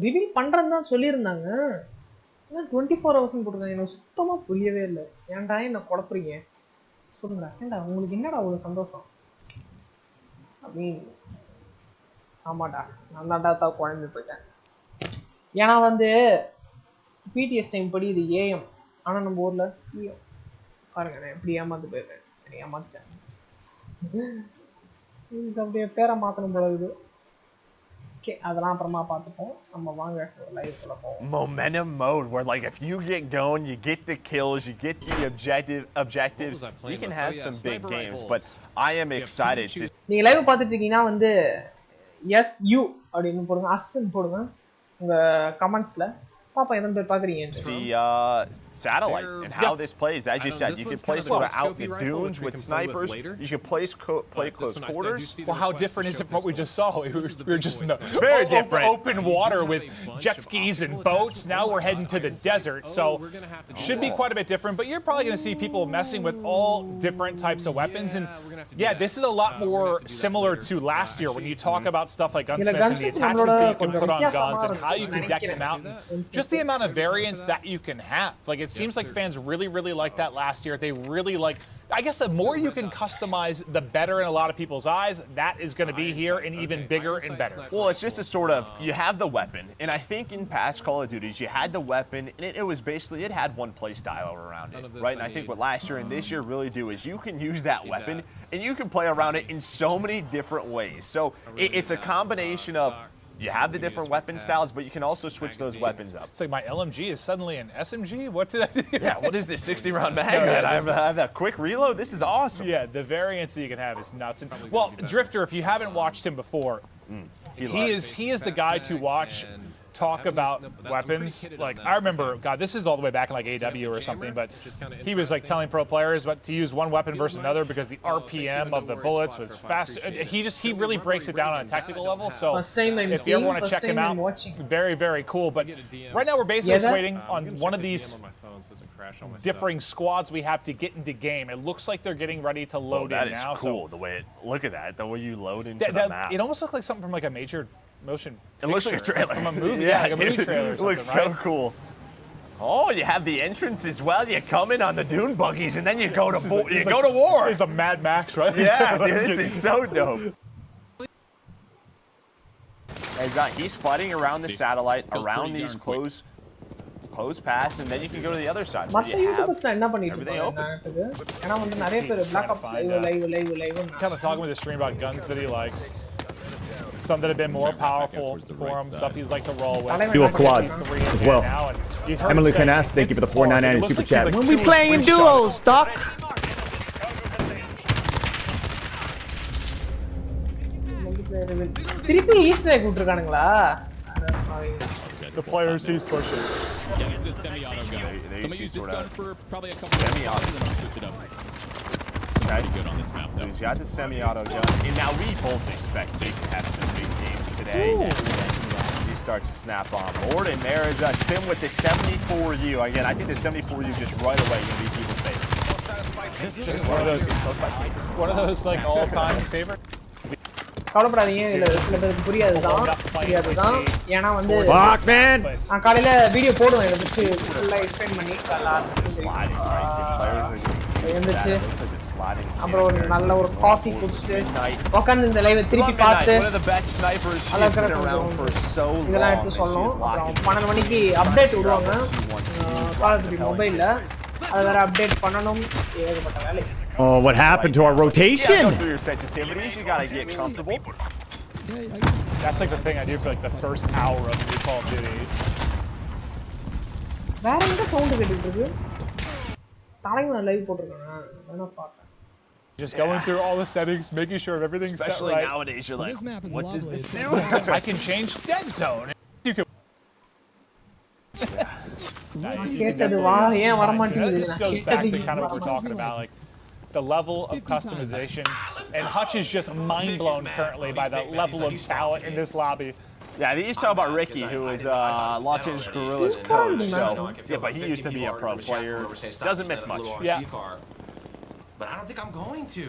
reveal பண்றேன்னு தான் சொல்லியிருந்தாங்க. 24 hours போட்டுருக்காங்க. எனக்கு சுத்தமாக புரியவே இல்லை. ஏன்டா என்ன குழப்பறீங்க? சொல்லுங்கடா. ஏன்டா உங்களுக்கு என்னடா அவ்வளோ சந்தோஷம்? I mean ஆமாடா நான் தான்டா குழம்பு போயிட்டேன். ஏன்னா வந்து பிடிஎஸ் டைம் படி இது ஏஎம், ஆனால் நம்ம ஊரில் பிஎம். பாருங்க நான் எப்படி ஏமாந்து போயிருக்கேன், ஏமாத்தேன். அப்படியே பேரை மாற்றணும் போல இருக்குது. ஓகே, அதெல்லாம் அப்புறமா பார்த்துப்போம். நம்ம வாங்க லைவ் போவோம். Momentum mode, where like if you get going, you get the kills, you get the objectives, you can have some big games. But I am excited to. நீங்க லைவ் பார்த்துட்டு இருக்கீங்கன்னா வந்து SU அப்படின்னு போடுங்க, அஸ்ன்னு போடுங்க உங்க கமெண்ட்ஸ்ல. பாப்பா எத்தனை பேர் பாக்குறீங்க? See satellite and how this plays. As you said, you can play sort of out in the dunes with snipers. You can play close quarters. Well, how different is it from what we just saw? We were just in the it's very different. Open water with jet skis and boats. Now we're heading to the desert, so should be quite a bit different. But you're probably going to see people messing with all different types of weapons. And yeah, this is a lot more similar to last year when you talk about stuff like Gunsmith and the attachments that you can put on guns and how you can deck them out. Just the amount of variance that you can have. Like, it seems like fans really liked that last year. They really like, I guess the more you can customize, the better in a lot of people's eyes. That is going to be here and even bigger and better. Well, it's just a sort of, you have the weapon. And I think in past Call of Duties, you had the weapon, and it was basically, it had one play style around it, right? And I think what last year and this year really do is you can use that weapon, and you can play around it in so many different ways. So it's a combination of, you have the different weapon styles, but you can also switch those weapons up. It's like my LMG is suddenly an SMG? What did I do? Yeah, what is this 60-round mag? I have that quick reload? This is awesome. Yeah, the variance that you can have is nuts. Well, Drifter, if you haven't watched him before, he is the guy to watch talk about weapons. Like, I remember, God, this is all the way back in like AW or something, but he was like telling pro players what to use one weapon versus another because the RPM of the bullets was fast. He really breaks it down on a technical level. So if you ever want to check him out, very cool. But right now we're basically waiting on one of these differing squads we have to get into game. It looks like they're getting ready to load in now. That is cool, the way look at that, the way you load into the map. It almost looks like something from like a major motion it looks like a trailer from a movie. Yeah, like a movie trailer or something, it looks so cool. Oh, you have the entrance as well. You come in on the dune buggies and then you go to war. It's a Mad Max, right? Yeah, dude, this is so dope. He's fighting around the satellite, around these close paths, and then you can go to the other side. மத்த YouTubers என்ன பண்ணிட்டு இருக்காங்க எனக்கு? ஏனா வந்து நிறைய பேர் Black Ops live kind of talking with the stream about guns that he likes. Some that have been more powerful for him, stuff he's like to roll with. Dual quads as well. Emily Canas, thank you for the 499 super chat. When we playing in duos, Doc. திருப்பி Easter egg விட்டுருக்கானுங்களா? The player sees pushing. Yeah, this is a semi-auto gun. So I'm gonna use this gun for probably a couple of minutes and then I'll switch it up. Pretty good on this map, though. He's got the semi-auto gun, and now we both expect they can have some big games today. As he starts to snap on board, and there is a sim with the 74U. Again, I think the 74U just right away going to be people's favorite. Just one of those like all-time favorite. கவலைப்படாதீங்க, இல்ல சில பேருக்கு புரியாதுதான். ஏன்னா வந்து நான் காலையில video போடுவேன் இதை பற்றி ஃபுல்லா எக்ஸ்பிளைன் பண்ணி இருந்துச்சு. அப்புறம் ஒரு நல்ல ஒரு காஃபி குடிச்சிட்டு உட்காந்து இந்த லைவை திருப்பி பார்த்து இதெல்லாம் எடுத்து சொல்லணும். அப்புறம் 12 மணிக்கு அப்டேட் விடுவாங்க கால் ஆஃப் டியூட்டி மொபைல்ல. அது வேற அப்டேட் பண்ணணும், ஏகப்பட்ட வேலை. Oh, what happened to our rotation? Yeah, go through your sensitivities. You gotta get comfortable. That's like the thing I do for like the first hour of the Call of Duty. வேற எங்க sound கேட்டுட்டு இருக்கு? தலைங்க live போட்டுருக்கானே, வேணா பார்த்தேன். Just going through all the settings, making sure everything's set right. Especially nowadays, you're like, what does this do? I can change dead zone. You can. கேட்டது வா ஏன் வர மாட்டேங்குது? This goes back to kind of what we're talking about, like the level of customization, and Hutch is just mind blown currently by the level of talent in this lobby. Yeah, they used to talk about Ricky, who is Los Angeles Guerrillas coach. So, yeah, but he used to be a pro player. Doesn't miss much. Yeah. But I don't think I'm going to.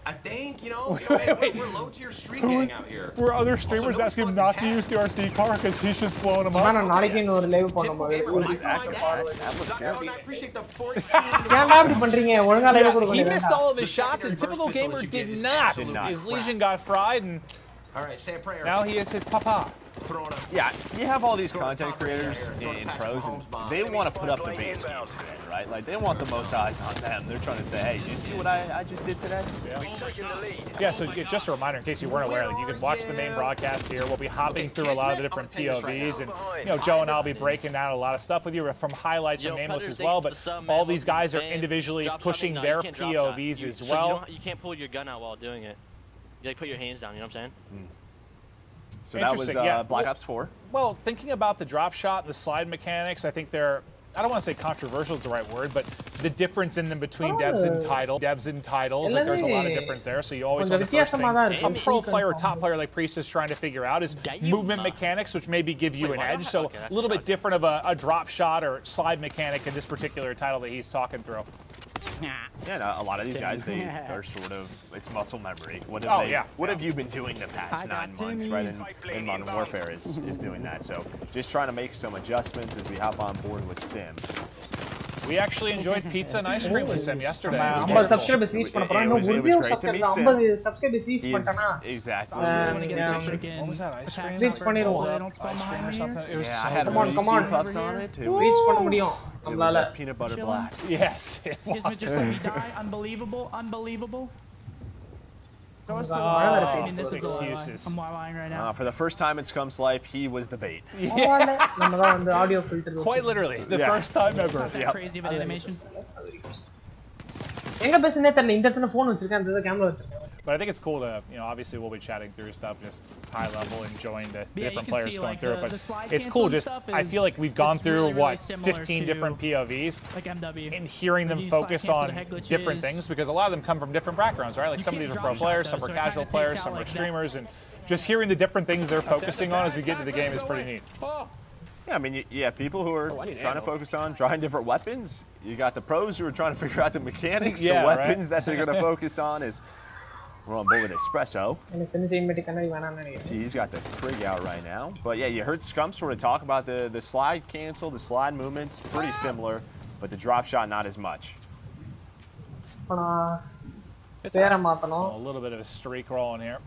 I think, you know, we're low-tier street gang out here. Were other streamers asking him not to use the RC car because he's just blowing them up? I நாளைக்கு ஒரு live பண்ணும்போது I appreciate the 14. ஏன்டா இப்படி பண்றீங்க ஒழுங்கா live கொடுங்க He missed all of his shots and Typical Gamer did not. His Legion got fried and all right, say a prayer. Now he is his papa. Yeah, you have all these content creators in pros, and they want to put up the base games today, right? Like, they want the most eyes on them. They're trying to say, hey, did you see what I just did today? Yeah, so just a reminder, in case you weren't aware, like, you can watch the main broadcast here. We'll be hopping through a lot of the different POVs, and, you know, Joe and I will be breaking down a lot of stuff with you from highlights from Nameless as well, but all these guys are individually pushing their POVs as well. You can't pull your gun out while doing it. You like put your hands down, you know what I'm saying? So that was Black Ops 4. Well, thinking about the drop shot and the slide mechanics, I think they're, I don't want to say controversial is the right word, but the difference in them between devs and titles, like there's a lot of difference there. So you always want the first thing a pro player or top player like Priest is trying to figure out is movement mechanics, which maybe give you an edge. So a little bit different of a drop shot or slide mechanic in this particular title that he's talking through. Yeah, no, a lot of these guys, they are sort of, it's muscle memory. What have you been doing the past 9 months, right? And Modern Warfare is doing that. So just trying to make some adjustments as we hop on board with Sim. We actually enjoyed pizza and ice cream with Sim yesterday. 50 subscribers reach பண்ண போறோம். இன்னும் ஒரு view subscribe 50 subscribers reach பண்ணிட்டனா Exactly. What was that ice cream? Reach பண்ணிடுவோம். Or something. It was I had come on. puffs on it too. Reach பண்ண முடியும். It was a peanut butter blast. Yes. Just let me die. Unbelievable. Excuses. I'm lying right now. For the first time in Scum's life, he was the bait. Quite literally, the first time ever. Crazy of an animation. எங்க பேசுனே தெரியல இந்த இடத்துல phone வச்சிருக்கேன் அந்த camera வச்சிருக்கேன். But I think it's cool to, you know, obviously we'll be chatting through stuff, just high level, enjoying the different players going through it. But it's cool, just I feel like we've gone through what 15 different POVs, and hearing them focus on different things because a lot of them come from different backgrounds, right? Like some of these are pro players, some are casual players, some are streamers, and just hearing the different things they're focusing on as we get into the game is pretty neat. Yeah, I mean, you have people who are trying to focus on trying different weapons. You got the pros who are trying to figure out the mechanics, the weapons that they're going to focus on is. We're on board with Espresso. He's got the Krig out right now. But yeah, you heard Scum sort of talk about the slide cancel, the slide movements, pretty similar, but the drop shot not as much. A little bit of a streak rolling here.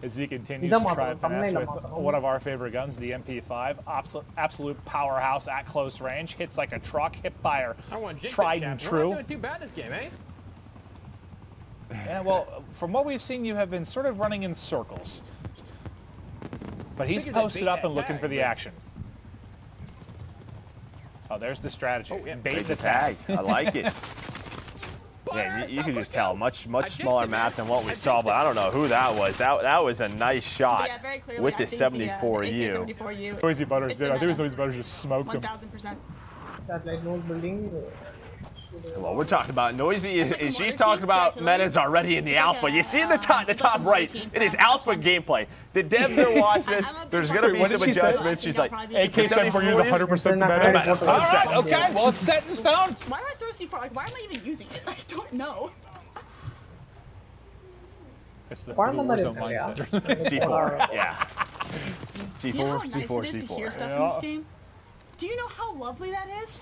As he continues to try and finesse with one of our favorite guns, the MP5. Absolute powerhouse at close range. Hits like a truck, hip fire, tried and true. We're not doing too bad this game, eh? Yeah, well, from what we've seen, you have been sort of running in circles. But he's posted up and looking for the action. Oh, there's the strategy. Bait the tag. I like it. Yeah, you can just tell, much smaller map than what we saw, but I don't know who that was. That was a nice shot with the 74U. Noisy Butters did. I think it was Noisy Butters just smoked him. 1000%. Satellite nose building. Well, we're talking about Noisy. She's talking about metas already in the alpha. You see in the top right, it is alpha gameplay. The devs are watching this. There's going to be some adjustments. She's like, AK-74U is 100% the meta. All right, okay. Well, it's set in stone. Why do I throw C4? Like, why am I even using it? I don't know. It's the Warzone mindset. C4, yeah. C4, Do you know how C4, nice it is C4. to hear stuff in this game? Do you know how lovely that is?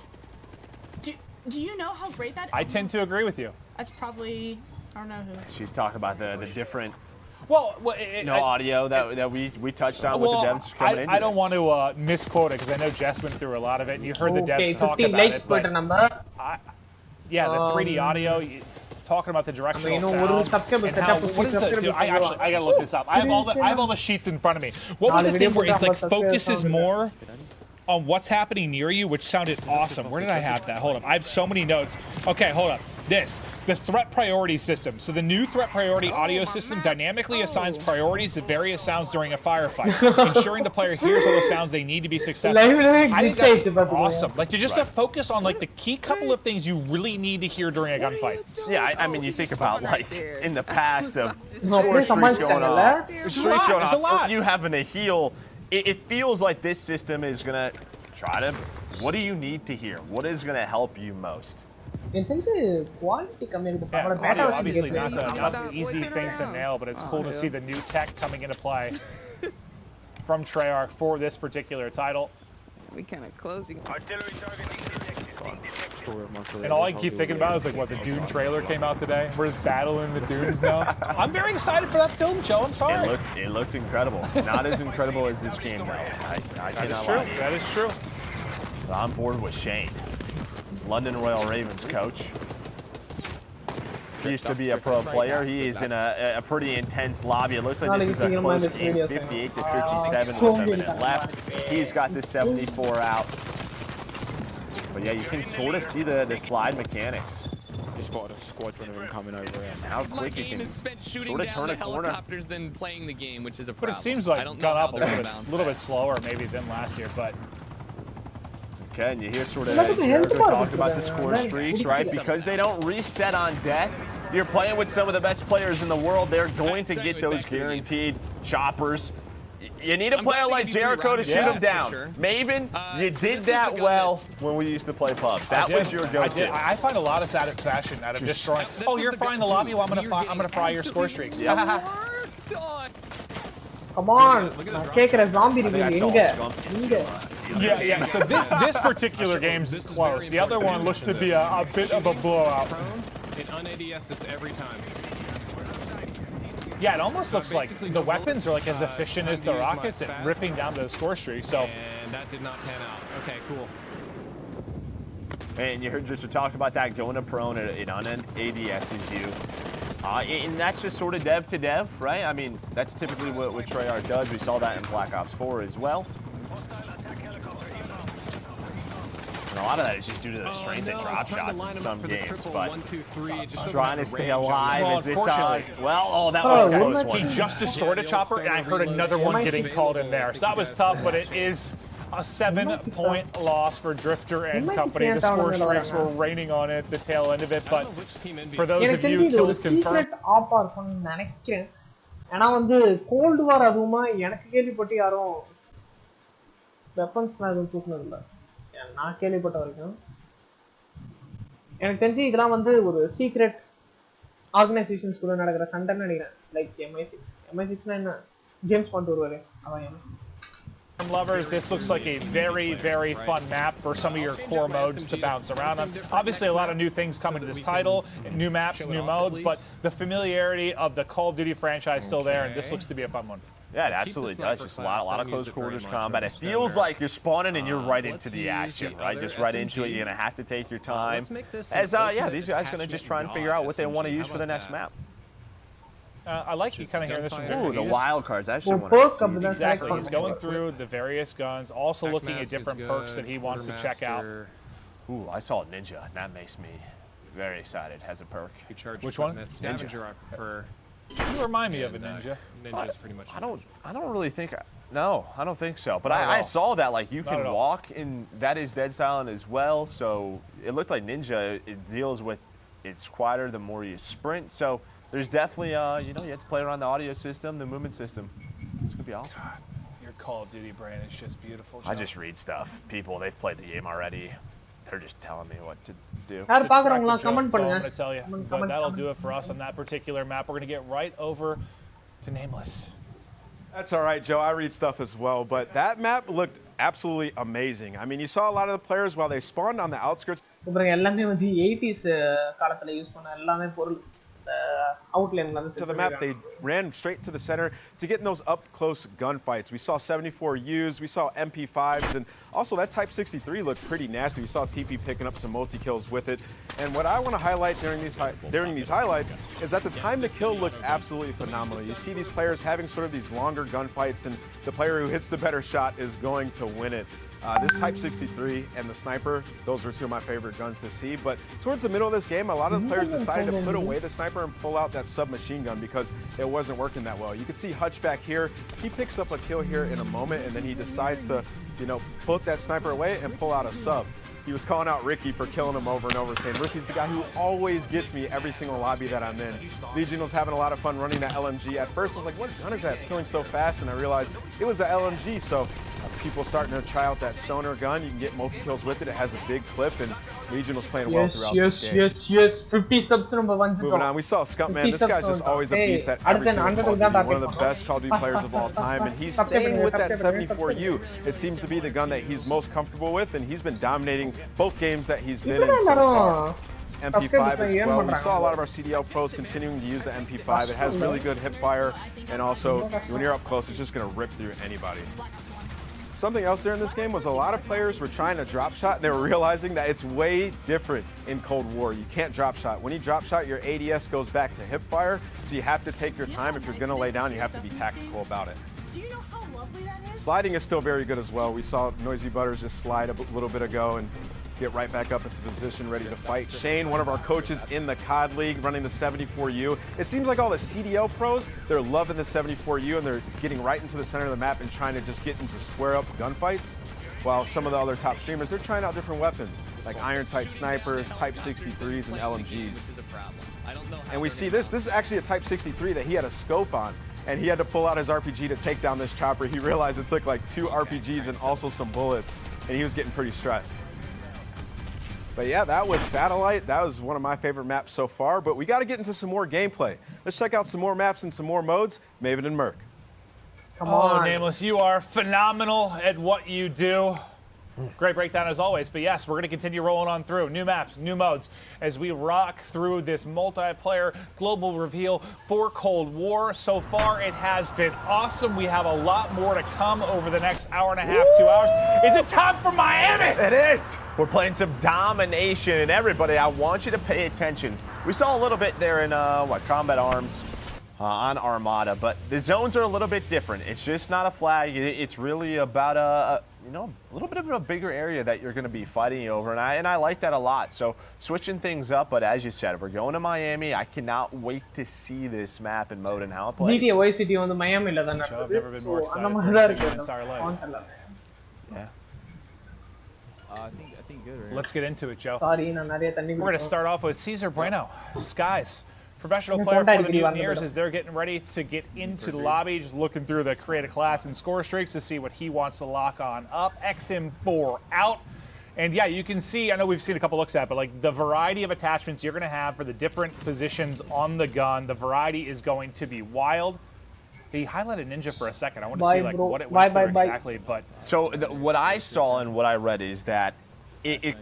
Do you know how great that is? I tend to agree with you. That's probably, I don't know who. She's talking about the different audio that we touched on with the devs coming into I don't want to misquote it because I know Jess went through a lot of it, and you heard the devs talk about likes it. But number. The 3D audio, talking about the directional sound. And how, what is the, I gotta look this up. I have all the sheets in front of me. What was the thing where it like focuses more on what's happening near you, which sounded awesome. Where did I have that? Hold up. I have so many notes. Okay, hold up. The threat priority system. So the new threat priority audio system dynamically assigns priorities to various sounds during a firefight, ensuring the player hears all the sounds they need to be successful. I think that's awesome. Like, to just focus on like the key couple of things you really need to hear during a gunfight. Yeah, I mean, you think about like in the past of streaks going off, you having to heal. It feels like this system is going to try to, what do you need to hear? What is going to help you most? obviously not an easy thing to nail, but it's cool to see the new tech coming into play from Treyarch for this particular title. We kind of closing. And all I keep thinking about is like what the Dune trailer came out today. We're just battling the dunes now. I'm very excited for that film, Joe. I'm sorry. It looked incredible. Not as incredible as this game though. I cannot lie. That is true. But I'm bored with Shane, London Royal Ravens coach. He used to be a pro player. He is in a pretty intense lobby. It looks like this is a close game, 58 to 57 with a minute left. He's got the 74 out. But yeah, you can sort of see the slide mechanics. Just spotted a squadron of them coming over. How quick you can sort of turn a corner. Helicopters than playing the game, which is a But problem. it seems like it got up a little bit slower maybe than last year, but okay, and you hear sort of Jericho talk about the score streaks, right? Because they don't reset on death. You're playing with some of the best players in the world. They're going to get those guaranteed choppers. You need a player like Jericho to shoot him down. Sure. Maven, you did that well when we used to play pub. That was your go-to. I find a lot of satisfaction out of destroying. Oh, you're frying the lobby? Well, I'm gonna fry your score streaks. Come on, கேக்குற zombie review Yeah. So this particular game's close. The other one looks to be a bit of a blowout. It un-ADS this every time. Yeah, it almost looks like the weapons are like as efficient as the rockets at ripping down the score streak. So, and that did not pan out. Okay, cool. And you heard just talked about that going to prone. It un-ADSs you. And that's just sort of dev to dev, right? I mean, that's typically what Treyarch does. We saw that in Black Ops 4 as well. And a lot of that is just due to the strength and drop shots in some games, but trying to stay alive is this that was a close one. He just destroyed a chopper, and I heard another one getting called in there. So that was tough, but it is a 7-point loss for Drifter and company. The score streaks were raining on it, the tail end of it, but for those of you kills confirmed. ஏன்னா வந்து gold வார் அதுவுமா எனக்கு கேள்விப்பட்டு யாரும் வெப்பன்ஸ்லாம் எதுவும் தூக்குனது இல்லை நான் கேள்விப்பட்ட வரைக்கும் எனக்கு தெரிஞ்சு இதெல்லாம் வந்து ஒரு சீக்ரெட் ஆர்கனைசேஷன்ஸ் கூட நடக்கிற சண்டைன்னு நினைக்கிறேன் லைக் MI6 என்ன ஜேம்ஸ் பாண்ட் வருவாரு அதான் MI6 Lovers, this looks like a very, very fun map for some of your core modes to bounce around on. Obviously, a lot of new things coming to this title, new maps, new modes, but the familiarity of the Call of Duty franchise is still there, and this looks to be a fun one. Yeah, it absolutely does. Just a lot of close quarters combat. It feels like you're spawning and you're right into the action, right? Just right into it. You're going to have to take your time. As, these guys are going to just try and figure out what they want to use for the next map. I like you kind of hearing this from Drifter. Ooh, the wild cards. That's one. Exactly. He's going through the various guns, also looking at different perks that he wants to check out. Ooh, I saw Ninja. That makes me very excited. Has a perk. Which one? Ninja. I prefer. You remind me of a Ninja. Ninja's pretty much. I don't really think. No, I don't think so. But I saw that like you can walk, and that is Dead Silent as well. So it looked like Ninja. It deals with it's quieter the more you sprint. So. There's definitely, you have to play around the audio system, the movement system. It's going to be awesome. God, your Call of Duty brand is just beautiful, Joe. I just read stuff. People, they've played the game already. They're just telling me what to do. That's all I'm going to tell you. But that'll do it for us on that particular map. We're going to get right over to Nameless. That's all right, Joe. I read stuff as well, but that map looked absolutely amazing. I mean, you saw a lot of the players while they spawned on the outskirts. எல்லாமே வந்து 80s காலத்துல use பண்ண எல்லாமே பொருள் to the map, they ran straight to the center to get in those up-close gunfights. We saw 74 U's, we saw MP5s, and also that Type 63 looked pretty nasty. We saw TP picking up some multi-kills with it. And what I want to highlight during these highlights is that the time to kill looks absolutely phenomenal. You see these players having sort of these longer gunfights, and the player who hits the better shot is going to win it. This Type 63 and the Sniper, those were two of my favorite guns to see. But towards the middle of this game, a lot of the players decided to put away the Sniper and pull out that submachine gun because it wasn't working that well. You can see Hutch back here. He picks up a kill here in a moment, and then he decides to, put that Sniper away and pull out a sub. He was calling out Ricky for killing him over and over, saying Ricky's the guy who always gets me every single lobby that I'm in. Legion was having a lot of fun running that LMG. At first, I was like, what gun is that? It's killing so fast, and I realized it was the LMG, so I people starting to try out that stoner gun. You can get multi-kills with it. It has a big clip, and Legion was playing well throughout this game. Yes. 50 subs number 1. Moving on, we saw Scuttman. This guy's just always a beast at every single Call of Duty. One of the best Call of Duty players of all time, and he's staying with that 74U. It seems to be the gun that he's most comfortable with, and he's been dominating both games that he's been in so far. MP5 as well. We saw a lot of our CDL pros continuing to use the MP5. It has really good hip fire, and also when you're up close, it's just going to rip through anybody. Something else there in this game was a lot of players were trying to drop shot. They were realizing that it's way different in Cold War. You can't drop shot. When you drop shot, your ADS goes back to hip fire, so you have to take your time. If you're going to lay down, you have to be tactical about it. Do you know how lovely that is? Sliding is still very good as well. We saw Noisy Butters just slide a little bit ago and get right back up into position, ready to fight. Shane, one of our coaches in the COD League, running the 74U. It seems like all the CDL pros, they're loving the 74U, and they're getting right into the center of the map and trying to just get into square-up gunfights, while some of the other top streamers, they're trying out different weapons, like iron sight snipers, Type 63s, and LMGs. And we see this is actually a Type 63 that he had a scope on, and he had to pull out his RPG to take down this chopper. He realized it took like 2 RPGs and also some bullets, and he was getting pretty stressed. But yeah, that was Satellite. That was one of my favorite maps so far, but we got to get into some more gameplay. Let's check out some more maps and some more modes. Maven and Merc. Come on. Nameless, you are phenomenal at what you do. Great breakdown as always, but yes, we're going to continue rolling on through. New maps, new modes, as we rock through this multiplayer global reveal for Cold War. So far, it has been awesome. We have a lot more to come over the next hour and a half, 2 hours. Is it time for Miami? It is. We're playing some domination, and everybody, I want you to pay attention. We saw a little bit there in, Combat Arms. On Armada, but the zones are a little bit different. It's just not a flag. It's really about a little bit of a bigger area that you're going to be fighting over, and I like that a lot. So switching things up, but as you said, we're going to Miami. I cannot wait to see this map and mode and how it plays. GTA Vice City on the Miami la dhan I've never been more excited for my entire life. Yeah. I think good. Right? Let's get into it, Joe. Sorry, we're going to start off with Cesar Bueno, Skies. Professional player for the Mutineers as they're getting ready to get into the lobby, just looking through the creative class and score streaks to see what he wants to lock on up. XM4 out. And yeah, you can see, I know we've seen a couple looks at it, but like the variety of attachments you're going to have for the different positions on the gun, the variety is going to be wild. He highlighted Ninja for a second. I want to see like what it went through exactly. But so what I saw and what I read is that it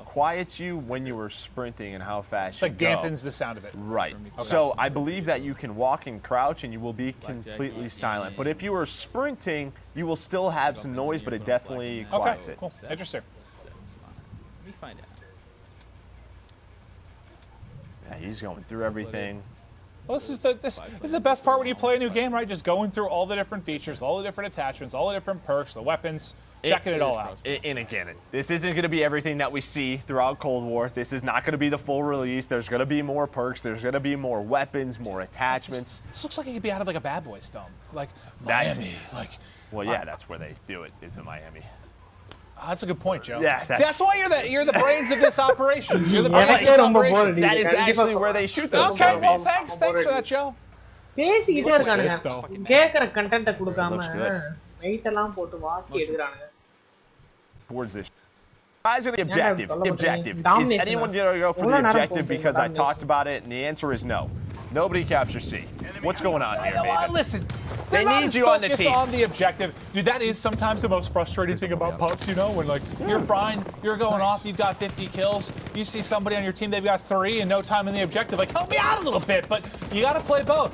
quiets you when you were sprinting and how fast you go. Dampens the sound of it. Right. Okay. So I believe that you can walk and crouch and you will be completely silent. But if you were sprinting, you will still have some noise, but it definitely quiets it. Cool. Interesting. Let me find out. Yeah, he's going through everything. Well, this is the best part when you play a new game, right? Just going through all the different features, all the different attachments, all the different perks, the weapons, checking it all out. And again, this isn't going to be everything that we see throughout Cold War. This is not going to be the full release. There's going to be more perks. There's going to be more weapons, more attachments. This looks like it could be out of like a Bad Boys film, like Miami. Well, yeah, that's where they do it. Is in Miami. That's a good point, Joe. Yeah, that's why you're the brains of this operation. You're the brains of this operation. That is actually where they shoot those movies. Well, thanks for that, Joe. பேசிக்கிட்டே இருக்கானுங்க கேக்குற கண்டென்ட்ட கொடுக்காம wait எல்லாம் போட்டு walkie எடுக்கறானுங்க. Towards this. Guys are the objective. Is anyone going to go for the objective because I talked about it? And the answer is no. Nobody captures C. What's going on here, Maven? Listen, they need you on the team. On the objective. Dude, that is sometimes the most frustrating thing about PUBG, you know, when like you're fine, you're going off, you've got 50 kills, you see somebody on your team, they've got 3 and no time in the objective. Like, help me out a little bit, but you got to play both.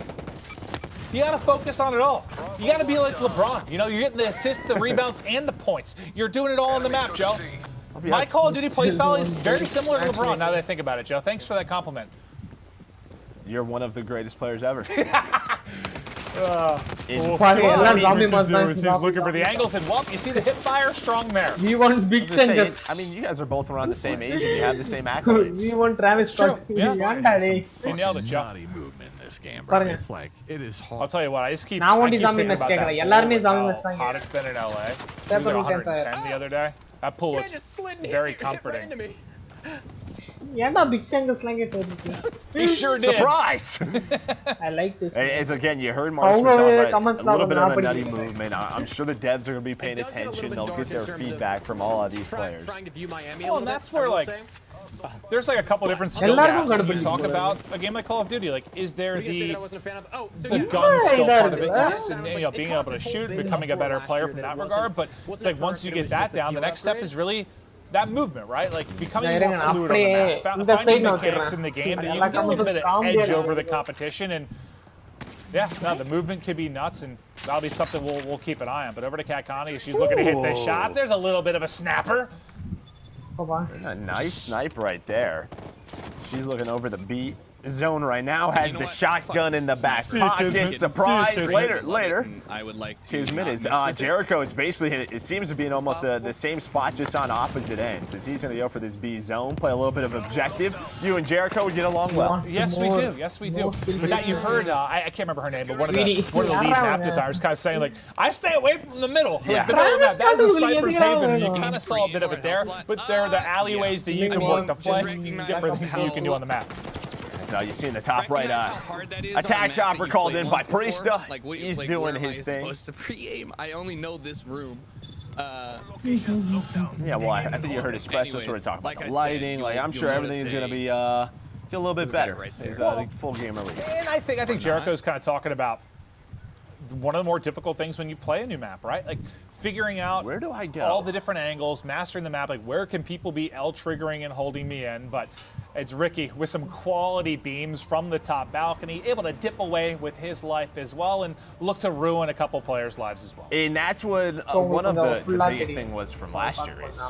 You got to focus on it all. You got to be like LeBron. You know, you're getting the assists, the rebounds, and the points. You're doing it all on the map, Joe. My Call of Duty playstyle is very similar to LeBron now that I think about it, Joe. Thanks for that compliment. You're one of the greatest players ever. He's looking for the angles, and you see the hip fire strong there. We want big changes. I mean, you guys are both around the same age and you have the same accolades. We want Travis Scott. You nailed it, Joe. This game, bro. It's like it is hard. I'll tell you what, I just keep thinking about how hot it's been in LA. It was 110 the other day. That pool looks very comforting. ஏன்டா big சங்கஸ்லாம் கேட்டு இருக்கு. He sure did. Surprise! I like this. As again, you heard Marcus talk about a little bit of a nutty movement. I'm sure the devs are going to be paying attention. They'll get their feedback from all of these players. Well, and that's where like there's like a couple different skill gaps when we talk about a game like Call of Duty. Like, is there the gun skill part of it? Yes, and being able to shoot, becoming a better player from that regard. But it's like once you get that down, the next step is really that movement, right? Like becoming more fluid on the map, finding mechanics in the game that you can get a little bit of edge over the competition. And yeah, no, the movement could be nuts, and that'll be something we'll keep an eye on. But over to Kat Connie, she's looking to hit the shots. There's a little bit of a snapper. A nice snipe right there. She's looking over the B zone right now, has the shotgun in the back pocket. Surprise! Later. I would like to. Kismet is Jericho. It's basically it seems to be in almost the same spot, just on opposite ends. As he's going to go for this B zone, play a little bit of objective. You and Jericho would get along well. Yes, we do. Yes, we do. But that you heard, I can't remember her name, but one of the lead map designers kind of saying like, I stay away from the middle. Like, the middle map, that's a sniper's haven. And you kind of saw a bit of it there, but there are the alleyways that you can work to play, different things that you can do on the map. So you see in the top right, attack chopper called in by Priesta. Like, He's doing his thing. Supposed to pre-aim. I only know this room. Yeah, well, I think you heard his special sort of talk about the lighting. Like, I'm sure everything is going to be get a little bit better. Right, full game release. And I think Jericho's kind of talking about one of the more difficult things when you play a new map, right? Like figuring out where do I go, all the different angles, mastering the map. Like where can people be L triggering and holding me in? But it's Ricky with some quality beams from the top balcony, able to dip away with his life as well and look to ruin a couple players' lives as well. And that's what one of the biggest thing was from last year is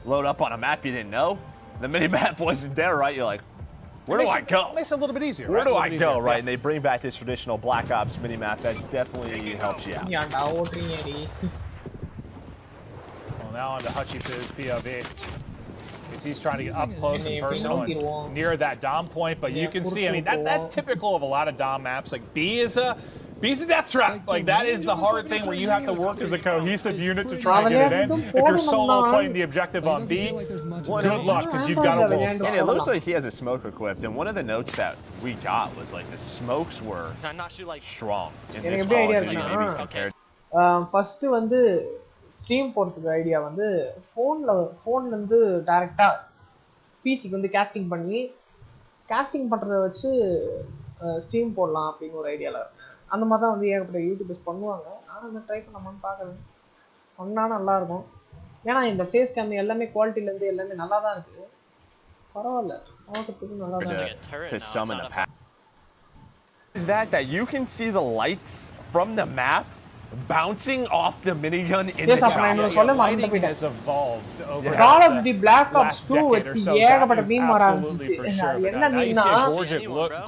load up on a map you didn't know. The mini map wasn't there, right? You're like, where do I go? It makes it a little bit easier. Where do I go, right? And they bring back this traditional Black Ops mini map that definitely helps you out. Well, now on to Hutchie's POV. He's trying to get up close and personal and near that Dom point, but you can see, I mean, that's typical of a lot of Dom maps. Like B's a death trap. Like that is the hard thing where you have to work as a cohesive unit to try and get it in. If you're solo playing the objective on B, good luck because you've got a world star. And it looks like he has a smoke equiped, and one of the notes that we got was like the smokes were strong in this Call of Duty maybe compared. First வந்து stream போறதுக்கு idea வந்து ஃபோன்ல இருந்து டைரக்டா பிசிக்கு வந்து costing பண்றத வச்சு ஸ்ட்ரீம் போடலாம் அப்படிங்கிற ஒரு ஐடியால இருக்கேன். அந்த மாதிரி தான் வந்து ஏகப்பட்ட யூடியூபர்ஸ் பண்ணுவாங்க. நானும் அதை ட்ரை பண்ணலாமான்னு பார்க்குறேன். பண்ணா நல்லா இருக்கும். ஏன்னா இந்த ஃபேஸ் கேம் எல்லாமே குவாலிட்டில இருந்து எல்லாமே நல்லா தான் இருக்கு. பரவாயில்ல, பார்க்கறதுக்கு நல்லா தான் இருக்கு. To summon a pack. Is that you can see the lights from the map bouncing off the minigun in the chopper. Lighting has evolved over Call of Duty Black Ops 2 வச்சு ஏகப்பட்ட மீம் வர ஆரம்பிச்சு. என்ன மீம்னா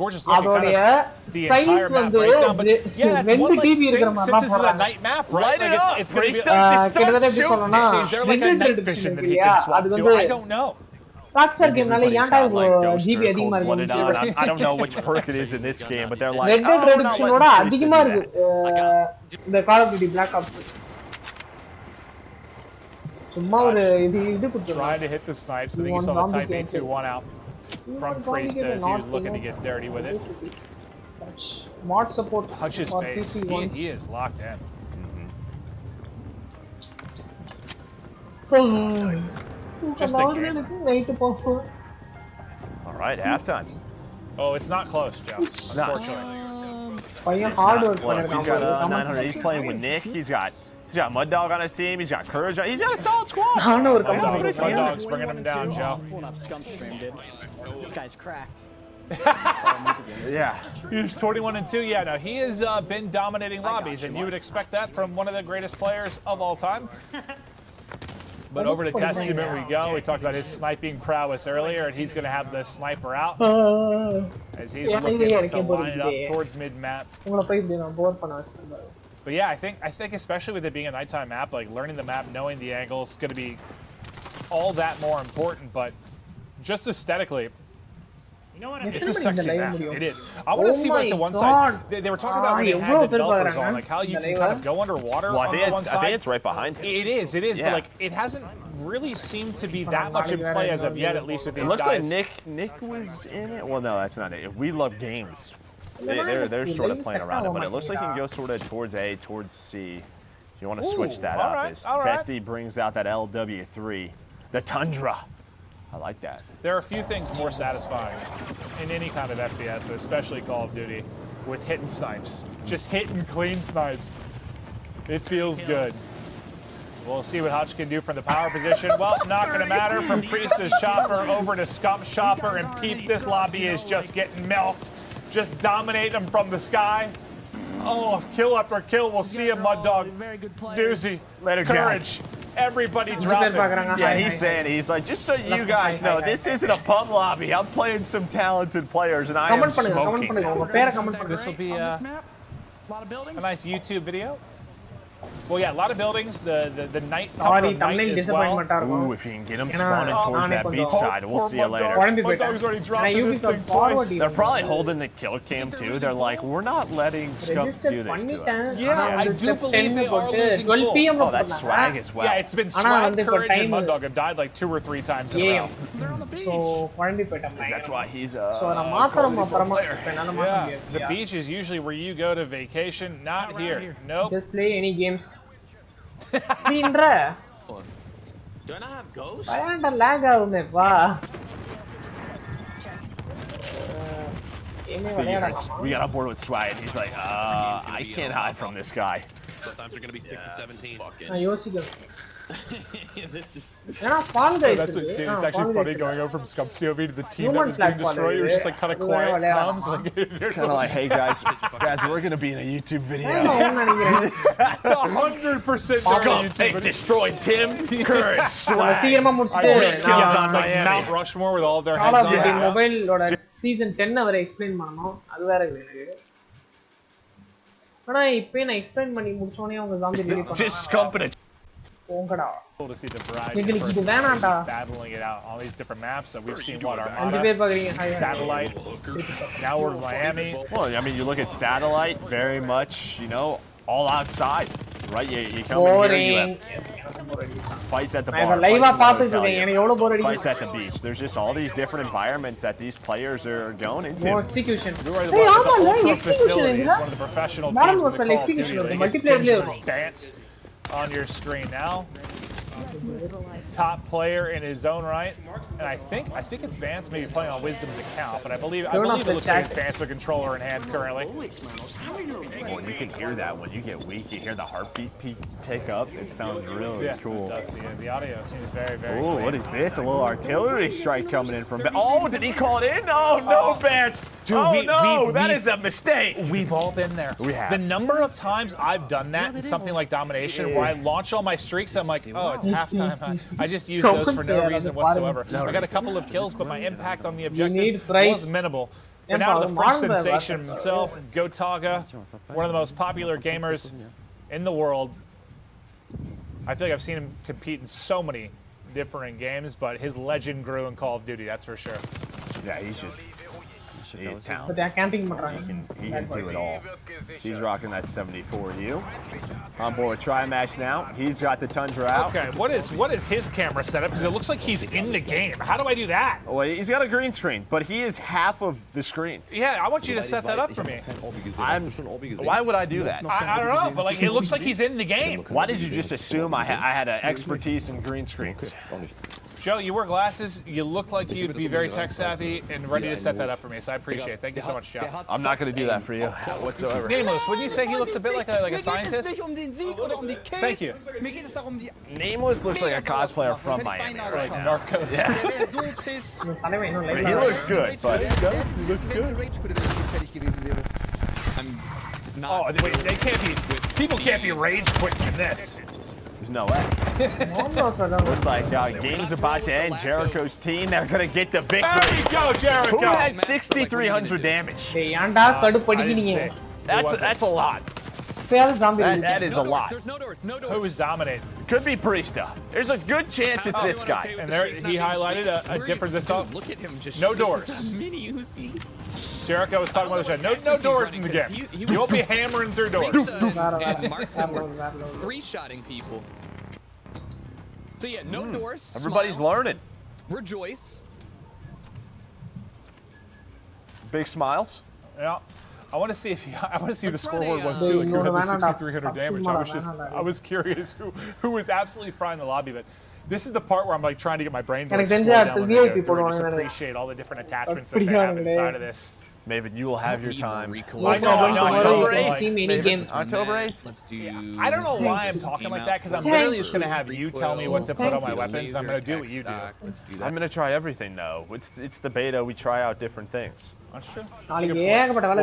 gorgeous அதோடைய size வந்து 2 GB இருக்கிற மாதிரி தான் போறாங்க. night map, right? Like it's going to be கிட்டத்தட்ட எப்படி சொல்லணும்னா night vision that he can swap to. I don't know. Rockstar game நால ஏன்டா GB அதிகமா இருக்கு? I don't know which perk it is in this game, but they're like Red Dead Redemption ஓட அதிகமா இருக்கு இந்த Call of Duty Black Ops. சும்மா ஒரு இது குடுத்துறாங்க. Trying to hit the snipes. I think he saw the Type A2-1 out from Priest as he was looking to get dirty with it. Mod support Hutch's face. He is locked in. Just a game. All right, halftime. Oh, it's not close, Joe. Unfortunately. Hard work. Well, he's got 900. He's playing with Nick. He's got Mud Dog on his team. He's got Courage. He's got a solid squad. Mud Dog's bringing him down, Joe. Pulling up Scum Stream, dude. This guy's cracked. Yeah. He's 21-2. Yeah, no, he has been dominating lobbies, and you would expect that from one of the greatest players of all time. But over to Testament we go. We talked about his sniping prowess earlier, and he's going to have the sniper out as he's looking to line it up towards mid-map. But yeah, I think especially with it being a nighttime map, like learning the map, knowing the angles, is going to be all that more important. But just aesthetically, it's a sexy map. It is. I want to see like the one side they were talking about when they had the developers on, like how you can kind of go underwater. Well, on the one side. I think it's right behind him. It is. But like it hasn't really seem to be that much in play as of yet, at least with these guys. It looks guys. like Nick was in it. Well, no, that's not it. We Love Games. They're sort of playing around it, but it looks like he can go sort of towards A, towards C. If you want to switch that up, as Testy brings out that LW3, the Tundra. I like that. There are a few things more satisfying in any kind of FPS, but especially Call of Duty, with hitting snipes. Just hitting clean snipes. It feels good. We'll see what Hutch can do from the power position. Well, not going to matter. From Priestess Chopper over to Scump Chopper, and Peep, this lobby is just getting milked. Just dominate them from the sky. Oh, kill after kill. We'll see him, Mud Dog. Doozy. Later, Courage. Jack. Everybody dropping. Yeah, he's saying, he's like, just so you guys know, this isn't a pub lobby. I'm playing some talented players, and I am smoking. This will be a nice YouTube video. Well, yeah, a lot of buildings. The night as well. Ooh, if you can get him spawning towards that beach side, we'll see you later. They're probably holding the kill cam too. They're like, we're not letting Scump do this to us. Yeah, I do believe they are losing gold. Oh, that's swag as well. Yeah, it's been swag, Courage, and Mud Dog have died like 2 or 3 times in a row. So, that's why he's yeah, the beach is usually where you go to vacation, not here. Nope. Just play any games. Do I not have ghosts? lag we got on board with swag, and he's like, I can't hide from this guy. Sometimes they're gonna be 6 to 17. This is. Fall Guys. That's it's actually funny going over from Scump POV to the team that was getting destroyed. It was just like kind of quiet comms. It's kind of like, hey guys, we're gonna be in a YouTube video. 100% Scump, hey, destroyed Tim, Courage, swag. Like Mount Rushmore with all their heads on. Mobile season 10 அவரை explain பண்ணனும். அது வேற எனக்கு. ஆனா இப்போ நான் explain பண்ணி முடிச்சோனே அவங்க zombie delete பண்ணாங்க. Just Scump it. Cool to see the variety of battling it out on these different maps. So we've seen what Armada, Satellite, now we're in Miami. Well, I mean, you look at Satellite, very much, you know, all outside, right? You come in here, you have fights at the bar, fights at the beach. There's just all these different environments that these players are going into. More execution. One of the professional teams in the Call of Duty. Multiplayer dance on your screen now. Top player in his own right, and I think it's Vance maybe playing on Wisdom's account, but I believe it looks like it's Vance with controller in hand currently. Well, you can hear that when you get weak. You hear the heartbeat pick up. It sounds really cool. It does. The audio seems very, very. Oh, what is this? A little artillery strike coming in from. Oh, did he call it in? Oh no, Vance! Dude, that is a mistake. We've all been there. We have. The number of times I've done that in something like Domination, where I launch all my streaks, I'm like, oh, it's halftime. I just use those for no reason whatsoever. I got a couple of kills, but my impact on the objective was minimal. But now the French sensation himself, Gotaga, one of the most popular gamers in the world. I feel like I've seen him compete in so many different games, but his legend grew in Call of Duty, that's for sure. Yeah, he's talented. But they're camping. He can do it all. She's rocking that 74U. On board with Trimax now. He's got the Tundra out. Okay, what is his camera setup? Because it looks like he's in the game. How do I do that? Well, he's got a green screen, but he is half of the screen. Yeah, I want you to set that up for me. Why would I do that? I don't know, but like it looks like he's in the game. Why did you just assume I had an expertise in green screens? Joe, you wear glasses. You look like you'd be very tech savvy and ready to set that up for me. So I appreciate it. Thank you so much, Joe. I'm not going to do that for you whatsoever. Nameless, wouldn't you say he looks a bit like a scientist? Thank you. Nameless looks like a cosplayer from Miami right now. Narcos. Yeah. He looks good, but he looks good. Oh, wait, they can't be. People can't be rage quitting in this. There's no way. Looks like game's about to end. Jericho's team, they're going to get the victory. There you go, Jericho. Who had 6,300 damage? That's a lot. That is a lot. There's no doors. Who is dominating? Could be Priesta. There's a good chance it's this guy. And there he highlighted a difference this time. Look at him just. No doors. Jericho was talking about the show. No doors in the game. You won't be hammering through doors. Marksman were 3-shotting people. So yeah, no doors. Everybody's smile, learning. Rejoice. Big smiles. Yeah. I want to see if the scoreboard was too. Like who had the 6,300 damage. I was curious who was absolutely frying the lobby, but this is the part where I'm like trying to get my brain to like, slow down when I go through and just appreciate all the different attachments that they have inside of this. Maven, you will have your time. I know, October 8th. October 8th? Let's do... I don't know why I'm talking like that, because I'm literally just going to have you tell me what to put on my weapons, and I'm going to do what you do. I'm going to try everything, though. It's the beta. We try out different things. That's true. one of our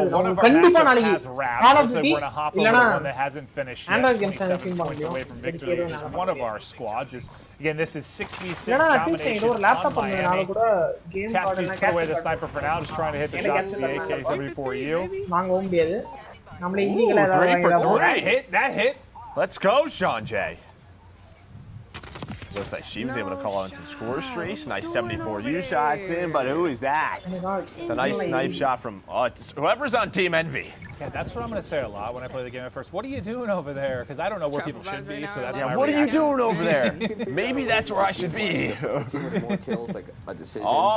matchups has wrapped. Looks like we're going to hop over the one that hasn't finished yet. 27 points away from victory, which is one of our squads. Again, this is 6v6 domination on Miami. Tasty's put away the sniper for now, just trying to hit the shots with the AK-74U. Ooh, 3 for 3. That hit. Let's go, Sean J. Looks like she was able to call on some score streaks. Nice 74U shots in, but who is that? The nice snipe shot from whoever's on Team Envy. Yeah, that's what I'm going to say a lot when I play the game at first. What are you doing over there? Because I don't know where people should be, so that's my what are you doing over there? Maybe that's where I should be. Oh,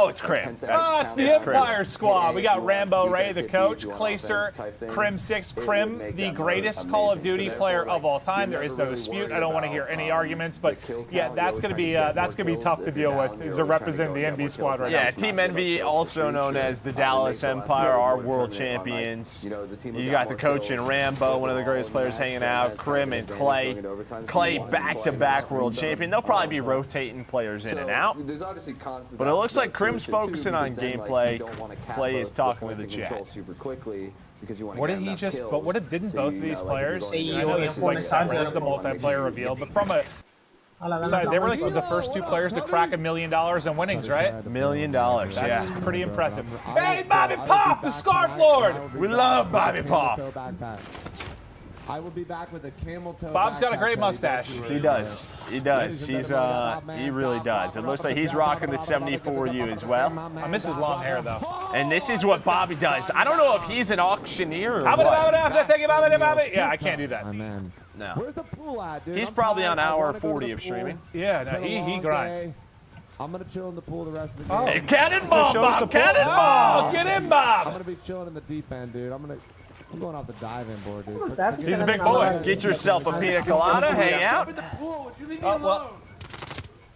it's Crim. Oh, it's the Empire squad. We got Rambo Ray, the coach, Clayster, Crim6, Crim, the greatest Call of Duty player of all time. There is no dispute. I don't want to hear any arguments, but yeah, that's going to be tough to deal with. Is to represent the Envy squad right now. Yeah, Team Envy, also known as the Dallas Empire, our world champions. You got the coach in Rambo, one of the greatest players hanging out, Crim and Clay. Clay back-to-back world champion. They'll probably be rotating players in and out. But it looks like Crim's focusing on gameplay. Clay is talking with the chat. What did he just, but didn't both of these players, I know this is like separate, the multiplayer reveal, but from a side, they were like the first 2 players to crack $1 million in winnings, right? $1 million, yeah. That's pretty impressive. Hey, Bobby Pop, the Scarf Lord! We love Bobby Pop. I will be back with a camel toe. Bob's got a great mustache. He does. He does. He really does. It looks like he's rocking the 74U as well. I miss his long hair though. And this is what Bobby does. I don't know if he's an auctioneer or what. Yeah, I can't do that. No. Where's the pool at, dude? He's probably on hour 40 of streaming. Yeah, no, he grinds. I'm gonna chill in the pool the rest of the game. Oh, hey, cannonball, Bob! Cannonball! Get in, Bob! I'm gonna be chilling in the deep end, dude. I'm going off the diving board, dude. He's a big boy. Get yourself a pina colada, hang out.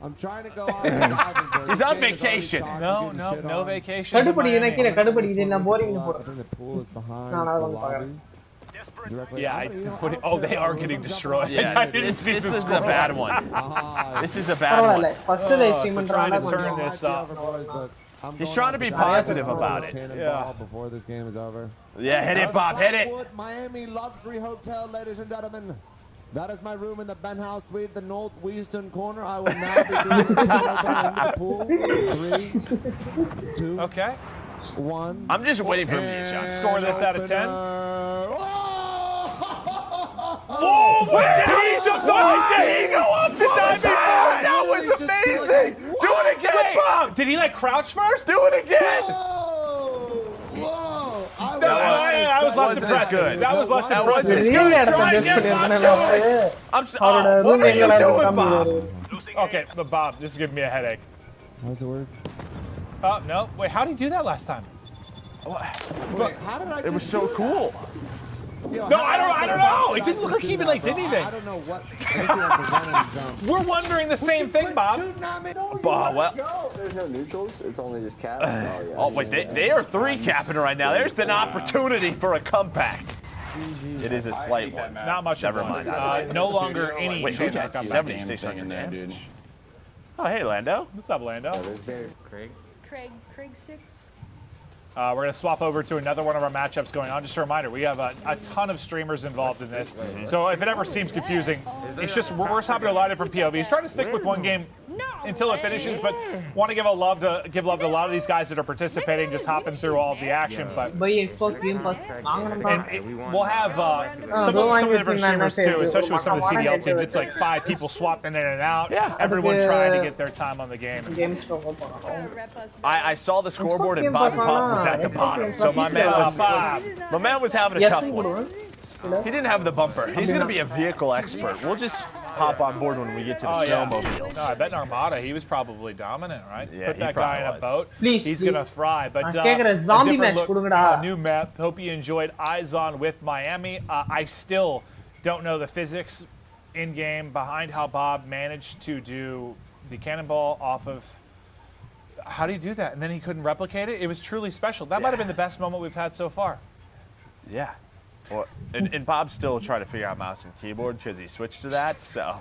I'm trying to go off the diving board. He's on vacation. No vacation. I think the pool is behind the lobby. Yeah, they are getting destroyed. Yeah, this is a bad one. This is a bad one. Trying to turn this up. He's trying to be positive about it. Yeah. Before this game is over. Yeah, hit it, Bob, hit it. Miami Luxury Hotel, ladies and gentlemen. That is my room in the penthouse suite, the northeastern corner. I will now be doing the pool. 3, 2, okay. 1. I'm just waiting for me to just score this out of 10. Oh, where did he jump off? Did he go off the diving board? That was amazing. Do it again, Bob. Did he like crouch first? Do it again. Whoa. I was less impressive. That was less impressive. It's good. Try again, Bob. What are you doing, Bob? Okay, but Bob, this is giving me a headache. How does it work? Oh, no. Wait, how did he do that last time? Wait, how did I It was so cool. Yo, no, I don't know. It didn't look like he even did anything. I don't know what. We're wondering the same thing, Bob. Well, there's no neutrals. It's only just cap. Oh wait, they are 3 capping right now. There's an opportunity for a comeback. It is a slight one. Not much. Never mind. No longer any. Wait, who's at 7,600 damage? Oh, hey, Lando. What's up, Lando? Craig 6. We're going to swap over to another one of our matchups going on. Just a reminder, we have a ton of streamers involved in this. So if it ever seems confusing, it's just we're hopping a lot of different POVs. Trying to stick with one game until it finishes, but want to give love to a lot of these guys that are participating, just hopping through all of the action. But Xbox Game Pass. And we'll have some of the different streamers too, especially with some of the CDL teams. It's like 5 people swapping in and out. Yeah. Everyone trying to get their time on the game. I saw the scoreboard and Bobby Pop was at the bottom, so my man was having a tough one. He didn't have the bumper. He's going to be a vehicle expert. We'll just hop on board when we get to the snowmobiles. No, I bet in Armada he was probably dominant, right? Yeah, Put that guy in a boat. Please, he's gonna fry. But zombie match new map. Hope you enjoyed Eyes On with Miami. I still don't know the physics in game behind how Bob managed to do the cannonball off of. How do you do that? And then he couldn't replicate it. It was truly special. That might have been the best moment we've had so far. Yeah. Well, and Bob's still trying to figure out mouse and keyboard because he switched to that. So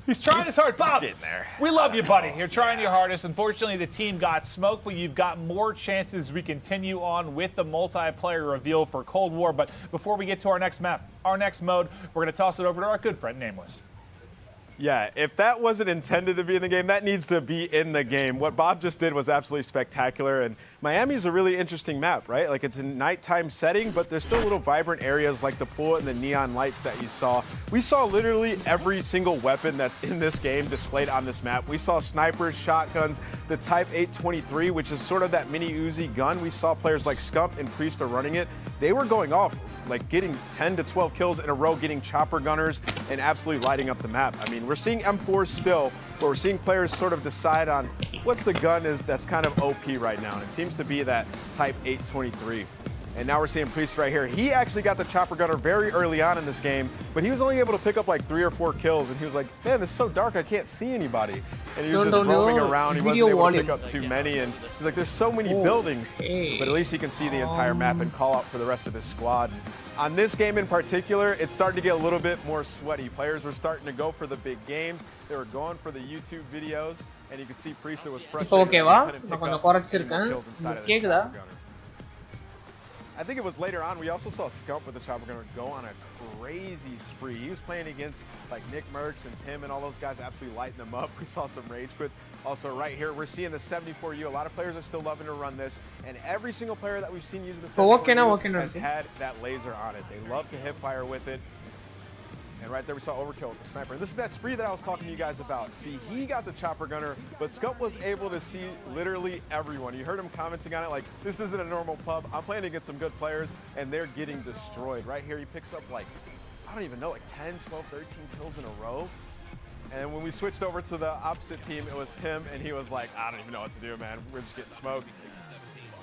he's trying his hard. Bob, getting there. We love you, buddy. You're trying your hardest. Unfortunately, the team got smoked, but you've got more chances. We continue on with the multiplayer reveal for Cold War. But before we get to our next map, our next mode, we're going to toss it over to our good friend, Nameless. Yeah, if that wasn't intended to be in the game, that needs to be in the game. What Bob just did was absolutely spectacular, and Miami's a really interesting map, right? Like, it's a nighttime setting, but there's still little vibrant areas like the pool and the neon lights that you saw. We saw literally every single weapon that's in this game displayed on this map. We saw snipers, shotguns, the Type 823, which is sort of that mini Uzi gun. We saw players like Scump and Priest are running it. They were going off, like getting 10 to 12 kills in a row, getting chopper gunners, and absolutely lighting up the map. I mean, we're seeing M4s still, but we're seeing players sort of decide on what's the gun that's kind of OP right now, and it seems to be that Type 823. And now we're seeing Priest right here. He actually got the chopper gunner very early on in this game, but he was only able to pick up like 3 or 4 kills, and he was like, man, this is so dark, I can't see anybody. And he was just roaming around. He wasn't able to pick up too many, and he's like, there's so many buildings, but at least he can see the entire map and call out for the rest of his squad. On this game in particular, it's starting to get a little bit more sweaty. Players are starting to go for the big games. They were going for the YouTube videos, and you can see Priest was frustrated. I think it was later on, we also saw Scump with the chopper gunner go on a crazy spree. He was playing against like Nick Merckx and Tim and all those guys, absolutely lighting them up. We saw some rage quits. Also right here, we're seeing the 74U. A lot of players are still loving to run this, and every single player that we've seen using the 74U has had that laser on it. They love to hip fire with it. And right there we saw Overkill with the sniper. This is that spree that I was talking to you guys about. See, he got the chopper gunner, but Scump was able to see literally everyone. You heard him commenting on it like, this isn't a normal pub. I'm playing against some good players, and they're getting destroyed. Right here, he picks up like, I don't even know, like 10, 12, 13 kills in a row. And when we switched over to the opposite team, it was Tim, and he was like, I don't even know what to do, man. We're just getting smoked.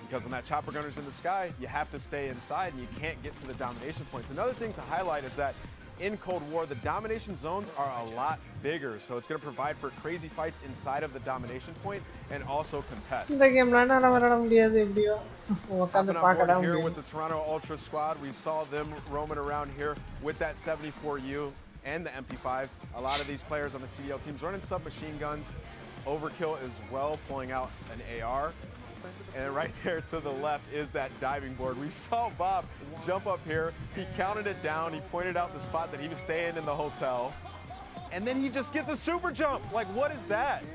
Because when that chopper gunner's in the sky, you have to stay inside, and you can't get to the domination points. Another thing to highlight is that in Cold War, the domination zones are a lot bigger, so it's going to provide for crazy fights inside of the domination point and also contest. Here with the Toronto Ultra squad, we saw them roaming around here with that 74U and the MP5. A lot of these players on the CDL teams running submachine guns. Overkill as well, pulling out an AR. And right there to the left is that diving board. We saw Bob jump up here. He counted it down. He pointed out the spot that he was staying in the hotel. And then he just gets a super jump. Like, what is that?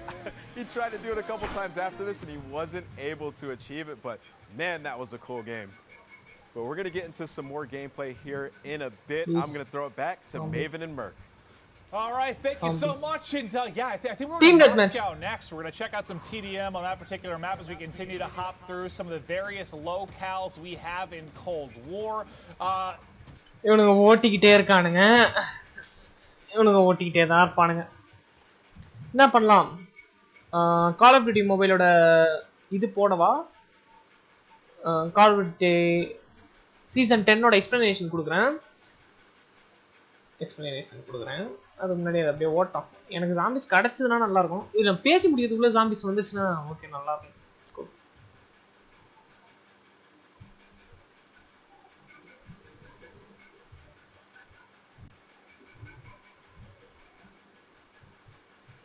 He tried to do it a couple times after this, and he wasn't able to achieve it. But, man, that was a cool game. But we're going to get into some more gameplay here in a bit. I'm going to throw it back to Maven and Merc. All right, thank you so much. And yeah, I think we're going to Moscow next. We're going to check out some TDM on that particular map as we continue to hop through some of the various locales we have in Cold War. இவனுங்க ஓட்டிக்கிட்டே இருக்கானுங்க. இவனுங்க ஓட்டிக்கிட்டே தான் இருப்பானுங்க. என்ன பண்ணலாம்? கால் of duty மொபைலோட இது போடவா? கால் ஆஃப் டியூட்டி சீசன் 10 ஓட எக்ஸ்பிளனேஷன் கொடுக்குறேன். அதுக்கு முன்னாடி அதை அப்படியே ஓட்டம். எனக்கு ஜாம்பிஸ் கிடைச்சதுன்னா நல்லா இருக்கும். இதுல பேசி முடிக்கிறதுக்குள்ள ஜாம்பிஸ் வந்துச்சுன்னா ஓகே நல்லா இருக்கும்.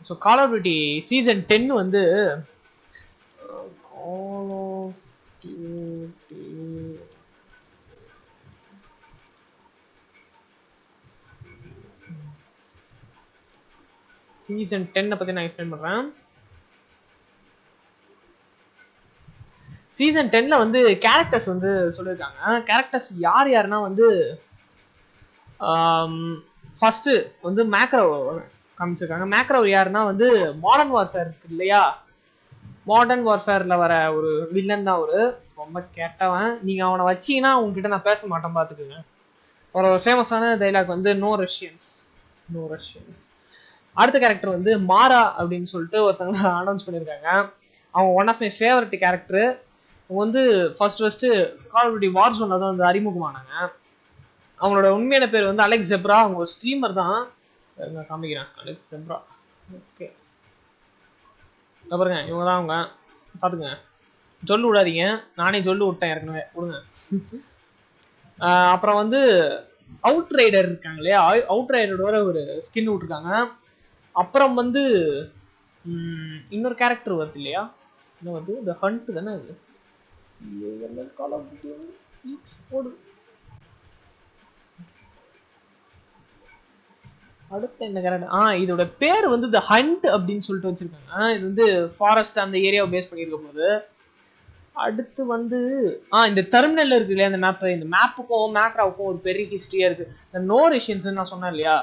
So Call of Duty season 10 வந்து கால் ஆஃப் டியூட்டி சீசன் 10 பத்தி நான் எக்ஸ்பிளைன் பண்றேன். சீசன் 10ல வந்து கேரக்டர்ஸ் வந்து சொல்லிருக்காங்க. கேரக்டர்ஸ் யார் யாருன்னா வந்து ஃபர்ஸ்ட் வந்து மேக்ரோ காமிச்சிருக்காங்க. மேக்ரோ யாருன்னா வந்து மாடர்ன் வார்ஃபேர் இருக்கு இல்லையா, மாடர்ன் வார்ஃபேர்ல வர ஒரு வில்லன் தான். ஒரு ரொம்ப கேட்டவன். நீங்க அவனை வச்சீங்கன்னா உங்ககிட்ட நான் பேச மாட்டேன் பார்த்துக்குங்க. ஒரு ஃபேமஸான டைலாக் வந்து நோ ரஷ்யன்ஸ் நோ ரஷ்யன்ஸ். அடுத்த கேரக்டர் வந்து மாரா அப்படின்னு சொல்லிட்டு ஒருத்தவங்க அனௌன்ஸ் பண்ணியிருக்காங்க. அவங்க one of my favourite character. அவங்க வந்து ஃபர்ஸ்ட் கால் ஆஃப் டியூட்டி வார்ஸோன்ல தான் வந்து அறிமுகமானாங்க. அவங்களோட உண்மையான பேர் வந்து அலெக்ஸ் ஜெப்ரா. அவங்க ஒரு ஸ்ட்ரீமர் தான். நான் காமிக்கிறேன். Alex zebra. ஓகே பாருங்க, இவங்க தான் அவங்க. பார்த்துங்க, சொல்லு விடாதீங்க, நானே சொல்லு விட்டேன் ஏற்கனவே, விடுங்க. அப்புறம் வந்து அவுட் ரைடர் இருக்காங்க இல்லையா, அவுட் ரைடரோட ஒரு ஸ்கின் விட்டுருக்காங்க. அப்புறம் வந்து இன்னொரு கேரக்டர் வருது இல்லையா, இன்னும் வந்து இந்த ஹண்ட் தானே அது, கால் ஆஃப் டியூட்டி போடு. அடுத்த என்ன கேரக்டர், இதோட பேர் வந்து தி ஹண்ட் அப்படின்னு சொல்லிட்டு வச்சிருக்காங்க. இது வந்து ஃபாரஸ்ட் அந்த ஏரியாவை பேஸ் பண்ணியிருக்க போது. அடுத்து வந்து இந்த டெர்மினல்ல இருக்கு இல்லையா அந்த மேப், இந்த மேப்புக்கும் மேக்ராவுக்கும் ஒரு பெரிய ஹிஸ்டரியா இருக்கு. இந்த நோ ரஷ்யன்ஸ் நான் சொன்னேன் இல்லையா,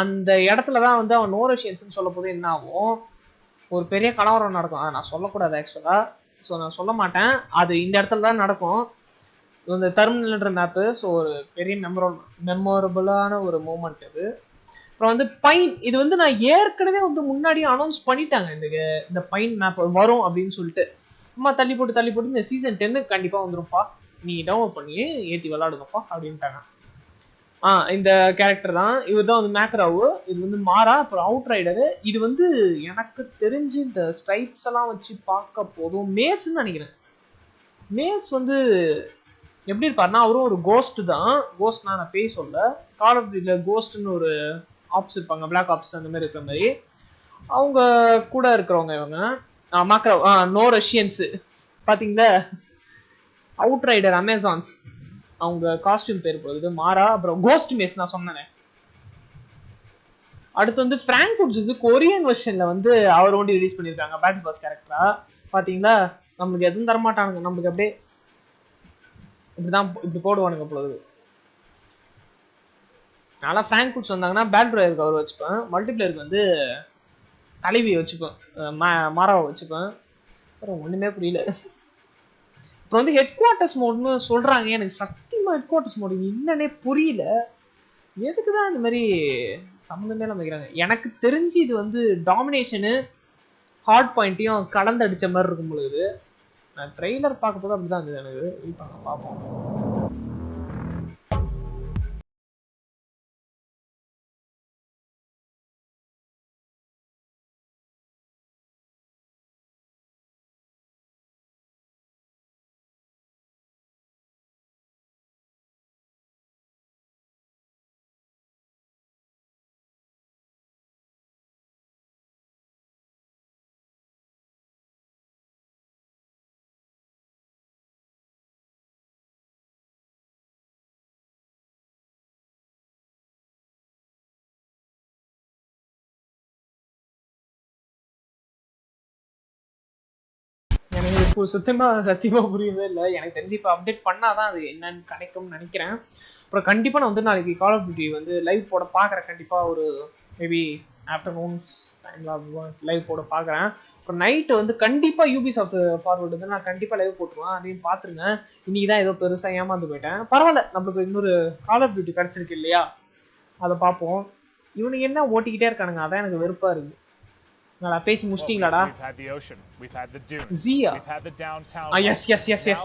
அந்த இடத்துல தான் வந்து அவன் நோ ரஷ்யன்ஸ்னு சொல்ல போது என்ன ஆகும், ஒரு பெரிய கலவரம் நடக்கும். நான் சொல்லக்கூடாது ஆக்சுவலா, ஸோ நான் சொல்ல மாட்டேன். அது இந்த இடத்துல தான் நடக்கும், இந்த டெர்மினல்ன்ற மேப்பு. ஸோ ஒரு பெரிய மெமரபிளான ஒரு மூமெண்ட் இது. அப்புறம் வந்து பைன், இது வந்து நான் ஏற்கனவே வந்து முன்னாடியே அனௌன்ஸ் பண்ணிட்டாங்க இந்த பைன் மேப் வரும் அப்படின்னு சொல்லிட்டு. அம்மா தள்ளி போட்டு இந்த சீசன் 10 கண்டிப்பாக வந்துரும்ப்பா, நீ டவுன்லோட் பண்ணி ஏற்றி விளாடுங்கப்பா அப்படின்ட்டாங்க. இந்த கேரக்டர் தான், இவர் தான் வந்து மேக்ராவு. இது வந்து மாரா. அப்புறம் அவுட் ரைடரு. இது வந்து எனக்கு தெரிஞ்சு இந்த ஸ்ட்ரைப்ஸ் எல்லாம் வச்சு பார்க்க போதும் மேஸ்ன்னு நினைக்கிறேன். மேஸ் வந்து எப்படி இருப்பாருன்னா, அவரும் ஒரு கோஸ்ட் தான். கோஸ்ட் நான் பேய் சொல்ல, கால் ஆஃப் டியூட்டில கோஸ்ட்னு ஒரு ஆப்ஸ் இருப்பாங்க, பிளாக் ஆப்ஸ் அந்த மாதிரி இருக்கிற மாதிரி. அவங்க கூட இருக்கிறவங்க இவங்க மாக்ரா. நோ ரஷ்யன்ஸ் பாத்தீங்களா, அவுட் ரைடர் அமேசான்ஸ், அவங்க காஸ்டியூம் பேர் போகுது மாரா. அப்புறம் கோஸ்ட் மேஸ் நான் சொன்னேன். அடுத்து வந்து ஃப்ராங்க்ஃபர்ட் கொரியன் வெர்ஷன்ல வந்து அவர் ஒண்டி ரிலீஸ் பண்ணியிருக்காங்க பேட்டில் பாஸ் கேரக்டரா. பாத்தீங்களா, நம்மளுக்கு எதுவும் தரமாட்டானுங்க, நம்மளுக்கு அப்படியே இப்படிதான் இப்படி போடுவானுங்க பொழுது. அதனால ஃப்ராங்க்ஃபர்ட் வந்தாங்கன்னா பேட் ட்ரைவருக்கு அவர் வச்சுப்பேன், மல்டிபிளேயருக்கு வந்து தலைவியை வச்சுப்பேன், மாராவை வச்சுப்பேன். அப்புறம் ஒண்ணுமே புரியல. இப்போ வந்து ஹெட் குவார்ட்டர்ஸ் மோட்னு சொல்றாங்க, எனக்கு சத்தியமா ஹெட் குவார்ட்டர்ஸ் மோட் என்னன்னே புரியல. எதுக்குதான் இந்த மாதிரி சம்மந்தமே இல்லாம வைக்கிறாங்க. எனக்கு தெரிஞ்சு இது வந்து டாமினேஷனு ஹார்ட் பாயிண்ட்டையும் கலந்து அடிச்ச மாதிரி இருக்கும் பொழுது. நான் ட்ரெய்லர் பார்க்க போது அப்படிதான் இருந்தது எனக்கு. பார்ப்போம். எனக்கு சத்தியமா புரியவே இல்லை. எனக்கு தெரிஞ்சு இப்போ அப்டேட் பண்ணாதான் அது என்னன்னு கிடைக்கும்னு நினைக்கிறேன். அப்புறம் கண்டிப்பா நான் வந்து நாளைக்கு கால் ஆஃப் டியூட்டி வந்து லைவ் போட பார்க்குறேன். கண்டிப்பா ஒரு மேபி ஆஃப்டர்நூன் டைம்ல லைவ் போட பார்க்குறேன். அப்புறம் நைட்டு வந்து கண்டிப்பா யூபிசாஃப்ட் ஃபார்வர்டு வந்து நான் கண்டிப்பா லைவ் போட்டுருவேன், அதையும் பார்த்துருங்க. இன்னைக்கு தான் ஏதோ பெருசாக ஏமாந்து போயிட்டேன். பரவாயில்ல, நம்மளுக்கு இன்னொரு கால் ஆஃப் டியூட்டி கிடைச்சிருக்கு இல்லையா, அதை பார்ப்போம். இவனுக்கு என்ன ஓட்டிக்கிட்டே இருக்கானுங்க, அதான் எனக்கு வெறுப்பா இருக்கு. பேசி முடிச்சிட்டீங்களாடா? We've had the ocean, we've had the dunes, Zia. we've had the downtown. Yes.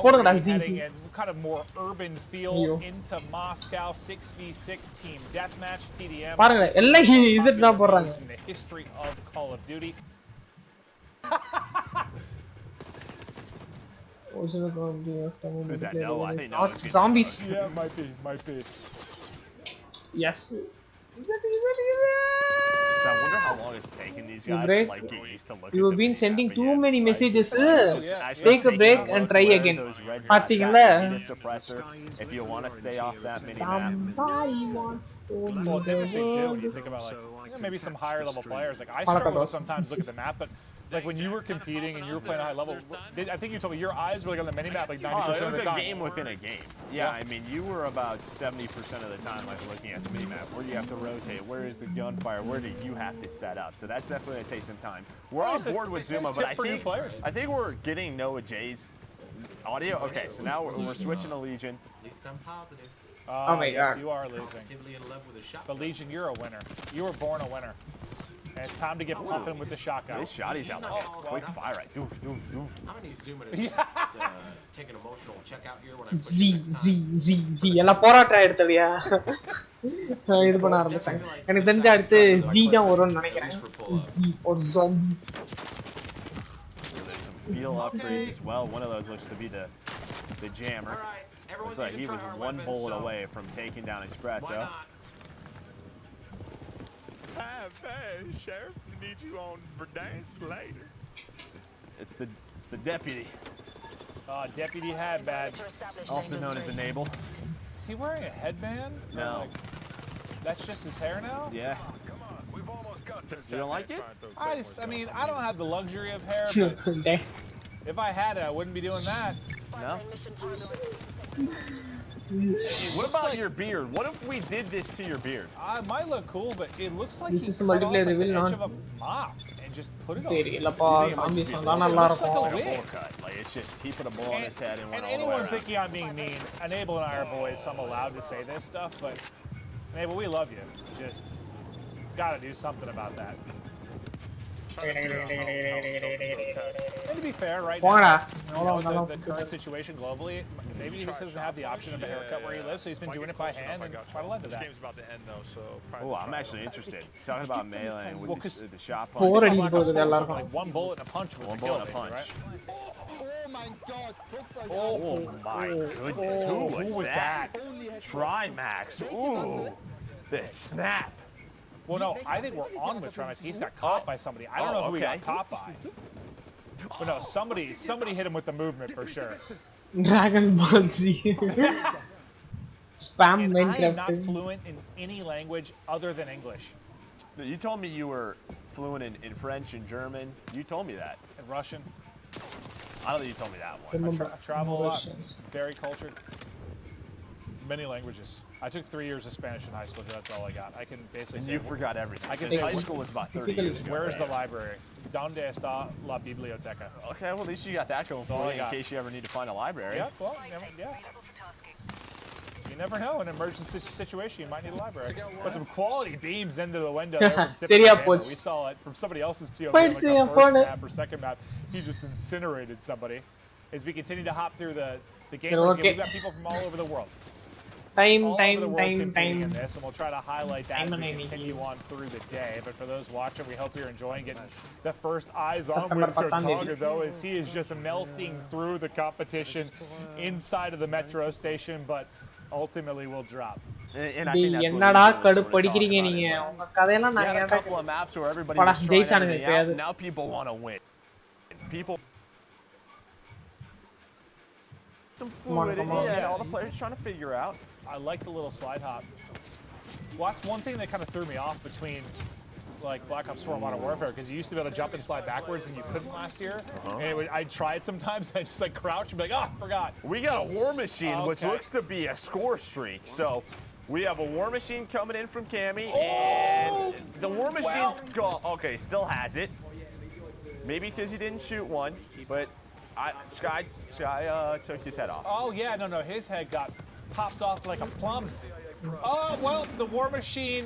போடுங்கடா Zia. Kind of more urban feel into Moscow 6v6 team deathmatch TDM. பாருங்க எல்லாம் இஸ் தான் போடுறாங்க. In the history of Call of Duty. Is that no? I think no. Zombies. Yeah, might be. Yes. I wonder how long it's taken these guys to like get used to looking. You've been sending too many messages. Take a break and try again. பாத்தீங்களா? Suppressor if you want to stay off that mini map. Somebody wants to. Well, it's interesting too when you think about like maybe some higher level players. Like I struggle to sometimes look at the map, but like when you were competing and you were playing at a high level, I think you told me your eyes were like on the mini map like 90% of the time. It was a game within a game. Yeah, I mean you were about 70% of the time like looking at the mini map. Where do you have to rotate? Where is the gunfire? Where do you have to set up? So that's definitely going to take some time. We're on board with Zuma, but I think we're getting Noah J's audio. Okay, so now we're switching to Legion. Oh my yes, god. you are losing. But Legion, you're a winner. You were born a winner. And it's time to get popping with the shotgun. This shotty's out like quick fire right. Doof, doof, doof. I'm gonna need to zoom in and just take an emotional check out here when I push Z எல்லாம் போராட்டம் எடுத்தலையா இது பண்ண ஆரம்பிச்சாங்க எனக்கு தெரிஞ்ச அடுத்து Z தான் வரும்னு நினைக்கிறேன் Z for zombies. There's some feel upgrades as well. One of those looks to be the jammer. Looks like he was one bullet away from taking down Espresso. Sheriff, need you on Verdansk later. It's the deputy. Deputy Hadbad, Also known as Enable. Is he wearing a headband? No. That's just his hair now? Yeah. We've almost got this. You don't like it? I mean, I don't have the luxury of hair, but if I had it, I wouldn't be doing that. No? What about your beard? What if we did this to your beard? It might look cool, but it looks like This he is a cut off multiplayer like the reveal, edge no? of a mop and just put it on. தெரியலப்பா zombies வந்தா நல்லா Like a இருக்கும் bowl cut. Like it's just he put a bowl on his head and went And all the way anyone around. thinking I'm being mean, Enable and I are boys, so I'm allowed to say this stuff, but Enable, we love you. Just gotta do something about that. And to be fair, right now, the current situation globally, maybe he just doesn't have the option of a haircut where he lives, so he's been doing it by hand and quite a lot of that. Game's about to end though, so. Oh, I'm actually interested. Talking about melee and with the shot Four punch. அடிக்கும் போது எல்லாரும் Like one bullet and a punch was One a kill, bullet and a punch. right? Oh my goodness, who was that? Trimax. Ooh, the snap. Well, no, I think we're on with Trimax. He's got caught by somebody. I don't know who he got caught by. But no, somebody hit him with the movement for sure. Dragon Ball Z. Spam And I am Minecraft. not fluent in any language other than English. You told me you were fluent in French and German. You told me that. And Russian. I don't think you told me that one. Remember, I travel a lot. Very cultured. Many languages. I took 3 years of Spanish in high school. That's all I got. I can basically And say. you forgot everything. I can Because say high school was about 30 years ago. Where's the library? ¿Dónde está la biblioteca? Okay, well at least you got that going for you in case you ever need to find a library. Yeah, well, yeah. You never know. In an emergency situation, you might need a library. Put some quality beams into the window. There from Tip Seria of the Hand. puts. We saw it from somebody else's POV. Put Like Seria the first puts. map or second map, he just incinerated somebody. As we continue to hop through the Yeah, gamers, okay. we've got people from all over the world. Time, All time, over the world time, competing in time. this, and we'll try to highlight that as we Time. continue on through the day. But for those watching, we hope you're enjoying getting the first eyes on September with 10th. Kurtaga, though, as he is just melting through the competition inside of the metro station, but ultimately will drop. And I think that's what என்னடா we do is கடுப்பு sort of அடிக்கிறீங்க talk நீங்க about it. உங்க கதையெல்லாம் We நான் had a ஏன்டா couple of maps where everybody Bada was trying ஜெயிச்சானுங்க everything out. எப்பயாவது Now people want to win. People some Come on, fluidity come on. and all the players trying to figure out. I like the little slide hop. Well, that's one thing that kind of threw me off between like Black Ops 4 and Modern Warfare, because you used to be able to jump and slide backwards and you couldn't last year. And I'd try it sometimes, and I'd just like crouch and be like, oh, I forgot. We got a war machine, which Okay. looks to be a score streak. So we have a war machine coming in from Cammy, and the war machine's gone. Okay, still has it. Maybe because he didn't shoot one, but Sky took his head off. Oh, yeah, no, his head got popped off like a plum. Oh, well, the war machine,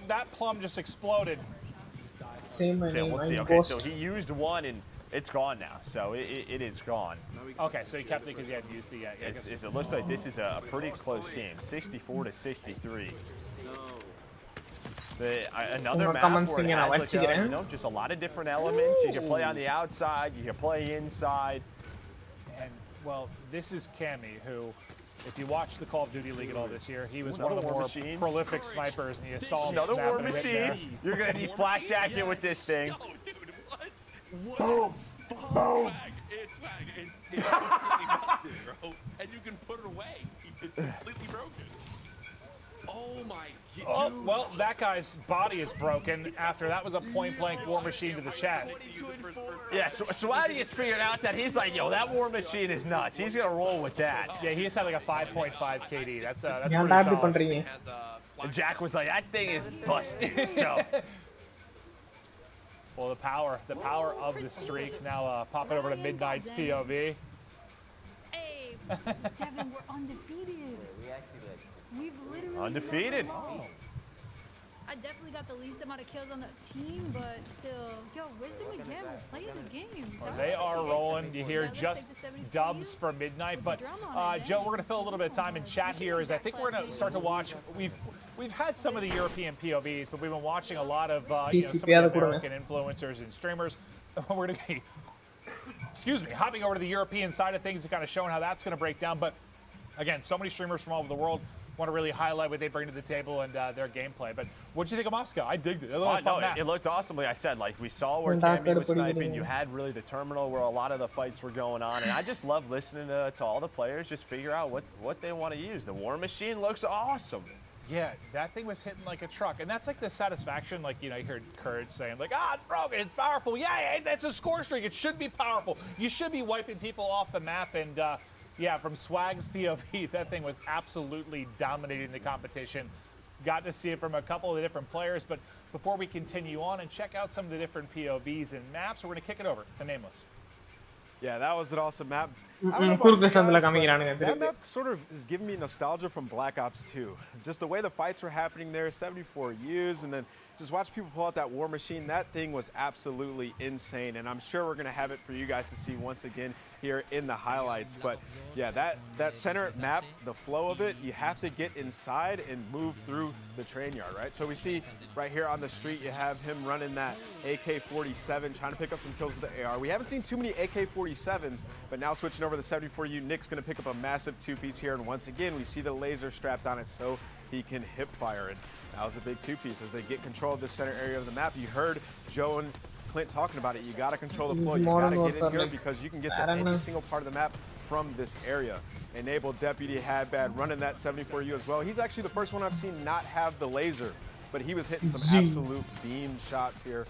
that plum just exploded. Same Okay, we'll see. Okay, so he used one, and it's gone now. So it is gone. Okay, so he kept it because he hadn't used it yet. Yeah, I guess- It looks like this is a pretty close game, 64-63. So, another map where it has like just a lot of different elements. You can play on the outside, you can play inside. And, well, this is Cammy, who, if you watch the Call of Duty League at all this year, he was one of the more prolific snipers, and you saw him Another snap war and hit machine. there. You're going to need flak jacket with this thing. Boom! Boom! It's swag. It's completely broken, bro. And you can put it away. It's completely broken. Oh my god. Oh, well, that guy's body is broken after that was a point-blank war machine to the chest. Yeah, so Swaggy has figured out that he's like, yo, that war machine is nuts. He's going to roll with that. Yeah, he just had like a 5.5 KD. That's ஏன்டா இப்படி pretty solid. பண்றீங்க And Jack was like, that thing is busted. So, well, the power of the streaks now popping over to Midnight's POV. Devin, we're undefeated. We've literally undefeated. I definitely got the least amount of kills on the team, but still, yo, Wisdom again, we're playing the game. They are rolling. You hear just dubs for Midnight, but Joe, we're gonna fill a little bit of time in chat here. As I think we're gonna start to watch. We've had some of the European POVs, but we've been watching a lot of some of the American influencers and streamers. We're gonna be, excuse me, hopping over to the European side of things and kind of showing how that's gonna break down. But again, so many streamers from all over the world want to really highlight what they bring to the table and their gameplay. But what did you think of Moscow? I digged it. It looked awesome. Like I said, like we saw where Cammy was sniping. You had really the terminal where a lot of the fights were going on. And I just love listening to all the players just figure out what they want to use. The War Machine looks awesome. Yeah, that thing was hitting like a truck. And that's like the satisfaction, like, you know, you heard Courage saying, like, it's broken, it's powerful. Yeah, it's a score streak. It should be powerful. You should be wiping people off the map. And, yeah, from Swag's POV, that thing was absolutely dominating the competition. Got to see it from a couple of the different players. But before we continue on and check out some of the different POVs and maps, we're going to kick it over to Nameless. Yeah, that was an awesome map. That map sort of is giving me nostalgia from Black Ops 2. Just the way the fights were happening there, 74 U's, and then just watch people pull out that War Machine. That thing was absolutely insane, and I'm sure we're going to have it for you guys to see once again here in the highlights. But yeah, that center map, the flow of it, you have to get inside and move through the train yard, right? So we see right here on the street, you have him running that AK-47, trying to pick up some kills with the AR. We haven't seen too many AK-47s, but now switching over to the 74U, Nick's going to pick up a massive two-piece here, and once again, we see the laser strapped on it so he can hip fire it. That was a big two-piece as they get control of the center area of the map. You heard Joe and Clint talking about it. You got to control the flow. You got to get in here because you can get to any single part of the map from this area. Enabled Deputy Hadbad running that 74U as well. He's actually the first one I've seen not have the laser, but he was hitting some absolute beam shots here,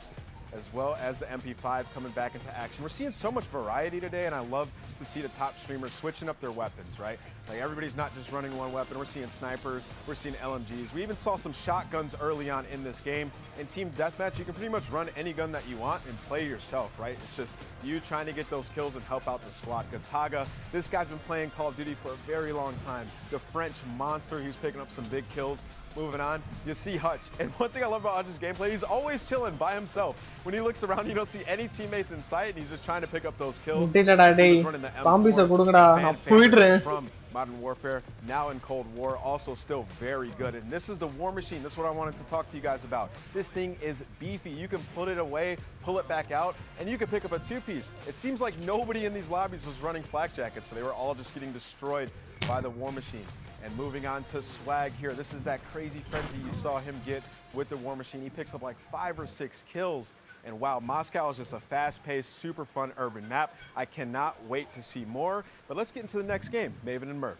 as well as the MP5 coming back into action. We're seeing so much variety today, and I love to see the top streamers switching up their weapons, right? Like everybody's not just running one weapon. We're seeing snipers, we're seeing LMGs. We even saw some shotguns early on in this game. In Team Deathmatch, you can pretty much run any gun that you want and play yourself, right? It's just you trying to get those kills and help out the squad. Gataga, this guy's been playing Call of Duty for a very long time. The French monster, he's picking up some big kills. Moving on, you see Hutch. And one thing I love about Hutch's gameplay, he's always chilling by himself. When he looks around, you don't see any teammates in sight, and he's just trying to pick up those kills. He's running the M4 from Modern Warfare, now in Cold War, also still very good. And this is the War Machine. This is what I wanted to talk to you guys about. This thing is beefy. You can put it away, pull it back out, and you can pick up a two-piece. It seems like nobody in these lobbies was running flak jackets, so they were all just getting destroyed by the War Machine. And moving on to Swag here. This is that crazy frenzy you saw him get with the War Machine. He picks up like 5 or 6 kills. And wow, Moscow is just a fast-paced, super fun urban map. I cannot wait to see more. But let's get into the next game, Maven and Merc.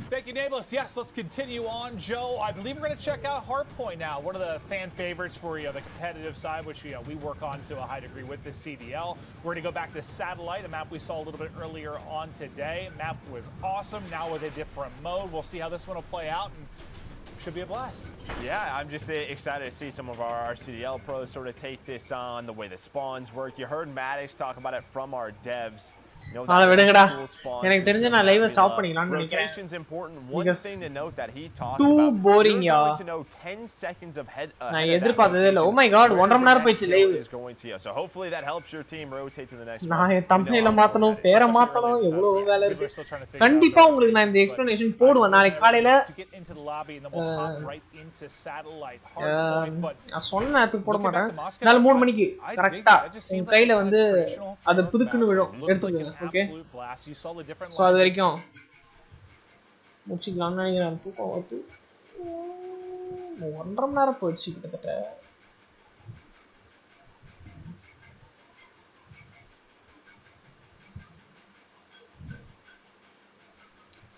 Thank you, Nameless. Yes, let's continue on, Joe. I believe we're going to check out Hardpoint now, one of the fan favorites for the competitive side, which we work on to a high degree with the CDL. We're going to go back to Satellite, a map we saw a little bit earlier on today. Map was awesome. Now with a different mode, we'll see how this one will play out. And should be a blast. Yeah, I'm just excited to see some of our CDL pros sort of take this on, the way the spawns work. You heard Maddox talk about it from our devs. எனக்கு தெரிஞ்ச நான் live stop பண்ணிக்கலாம்னு நினைக்கிறேன். Rotation's important. One thing to note that he talked about. Too boring, yeah. To know 10 seconds of head. நான் எதிர்பார்த்ததே இல்ல. Oh my god, 1.5 மணி நேரம் போயிச்சு live. So hopefully that helps your team rotate to the next. நான் thumbnail மாத்தணும், பேரை மாத்தணும், எவ்வளவு வேலை இருக்கு. கண்டிப்பா உங்களுக்கு நான் இந்த எக்ஸ்பிளனேஷன் போடுவேன் நாளைக்கு காலையில. நான் சொன்ன நேரத்துக்கு போட மாட்டேன். நாளை 3 மணிக்கு கரெக்ட்டா உங்க கையில வந்து அது புதுக்குன்னு விழும். எடுத்துக்கங்க. Okay. So அது வரைக்கும் முடிச்சுக்கலாம்னு நினைக்கிறேன். தூக்கம் வருது. 1.5 மணி நேரம் போயிடுச்சு கிட்டத்தட்ட.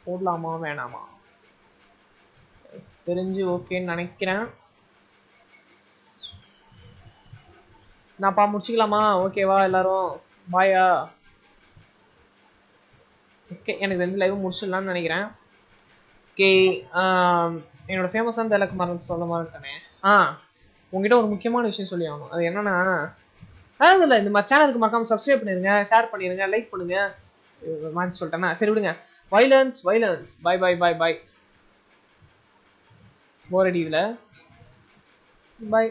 போடலாமா வேணாமா தெரிஞ்சு ஓகேன்னு நினைக்கிறேன். நான் முடிச்சுக்கலாமா? ஓகேவா எல்லாரும்? பாயா. ஓகே, எனக்கு வந்து லைவ் முடிச்சிடலாம்னு நினைக்கிறேன். ஓகே, என்னோட ஃபேமஸான தெலக்கு மறந்து சொல்ல மாட்டேனே. உங்ககிட்ட ஒரு முக்கியமான விஷயம் சொல்லி ஆகணும். அது என்னன்னா, அதில் இந்த மாதிரி சேனலுக்கு மறக்காம சப்ஸ்கிரைப் பண்ணிடுங்க, ஷேர் பண்ணிடுங்க, லைக் பண்ணுங்க. மாத்தி சொல்லிட்டேன்னா சரி விடுங்க. Violence bye bye bye bye. Bore அடிக்குதுல. பை.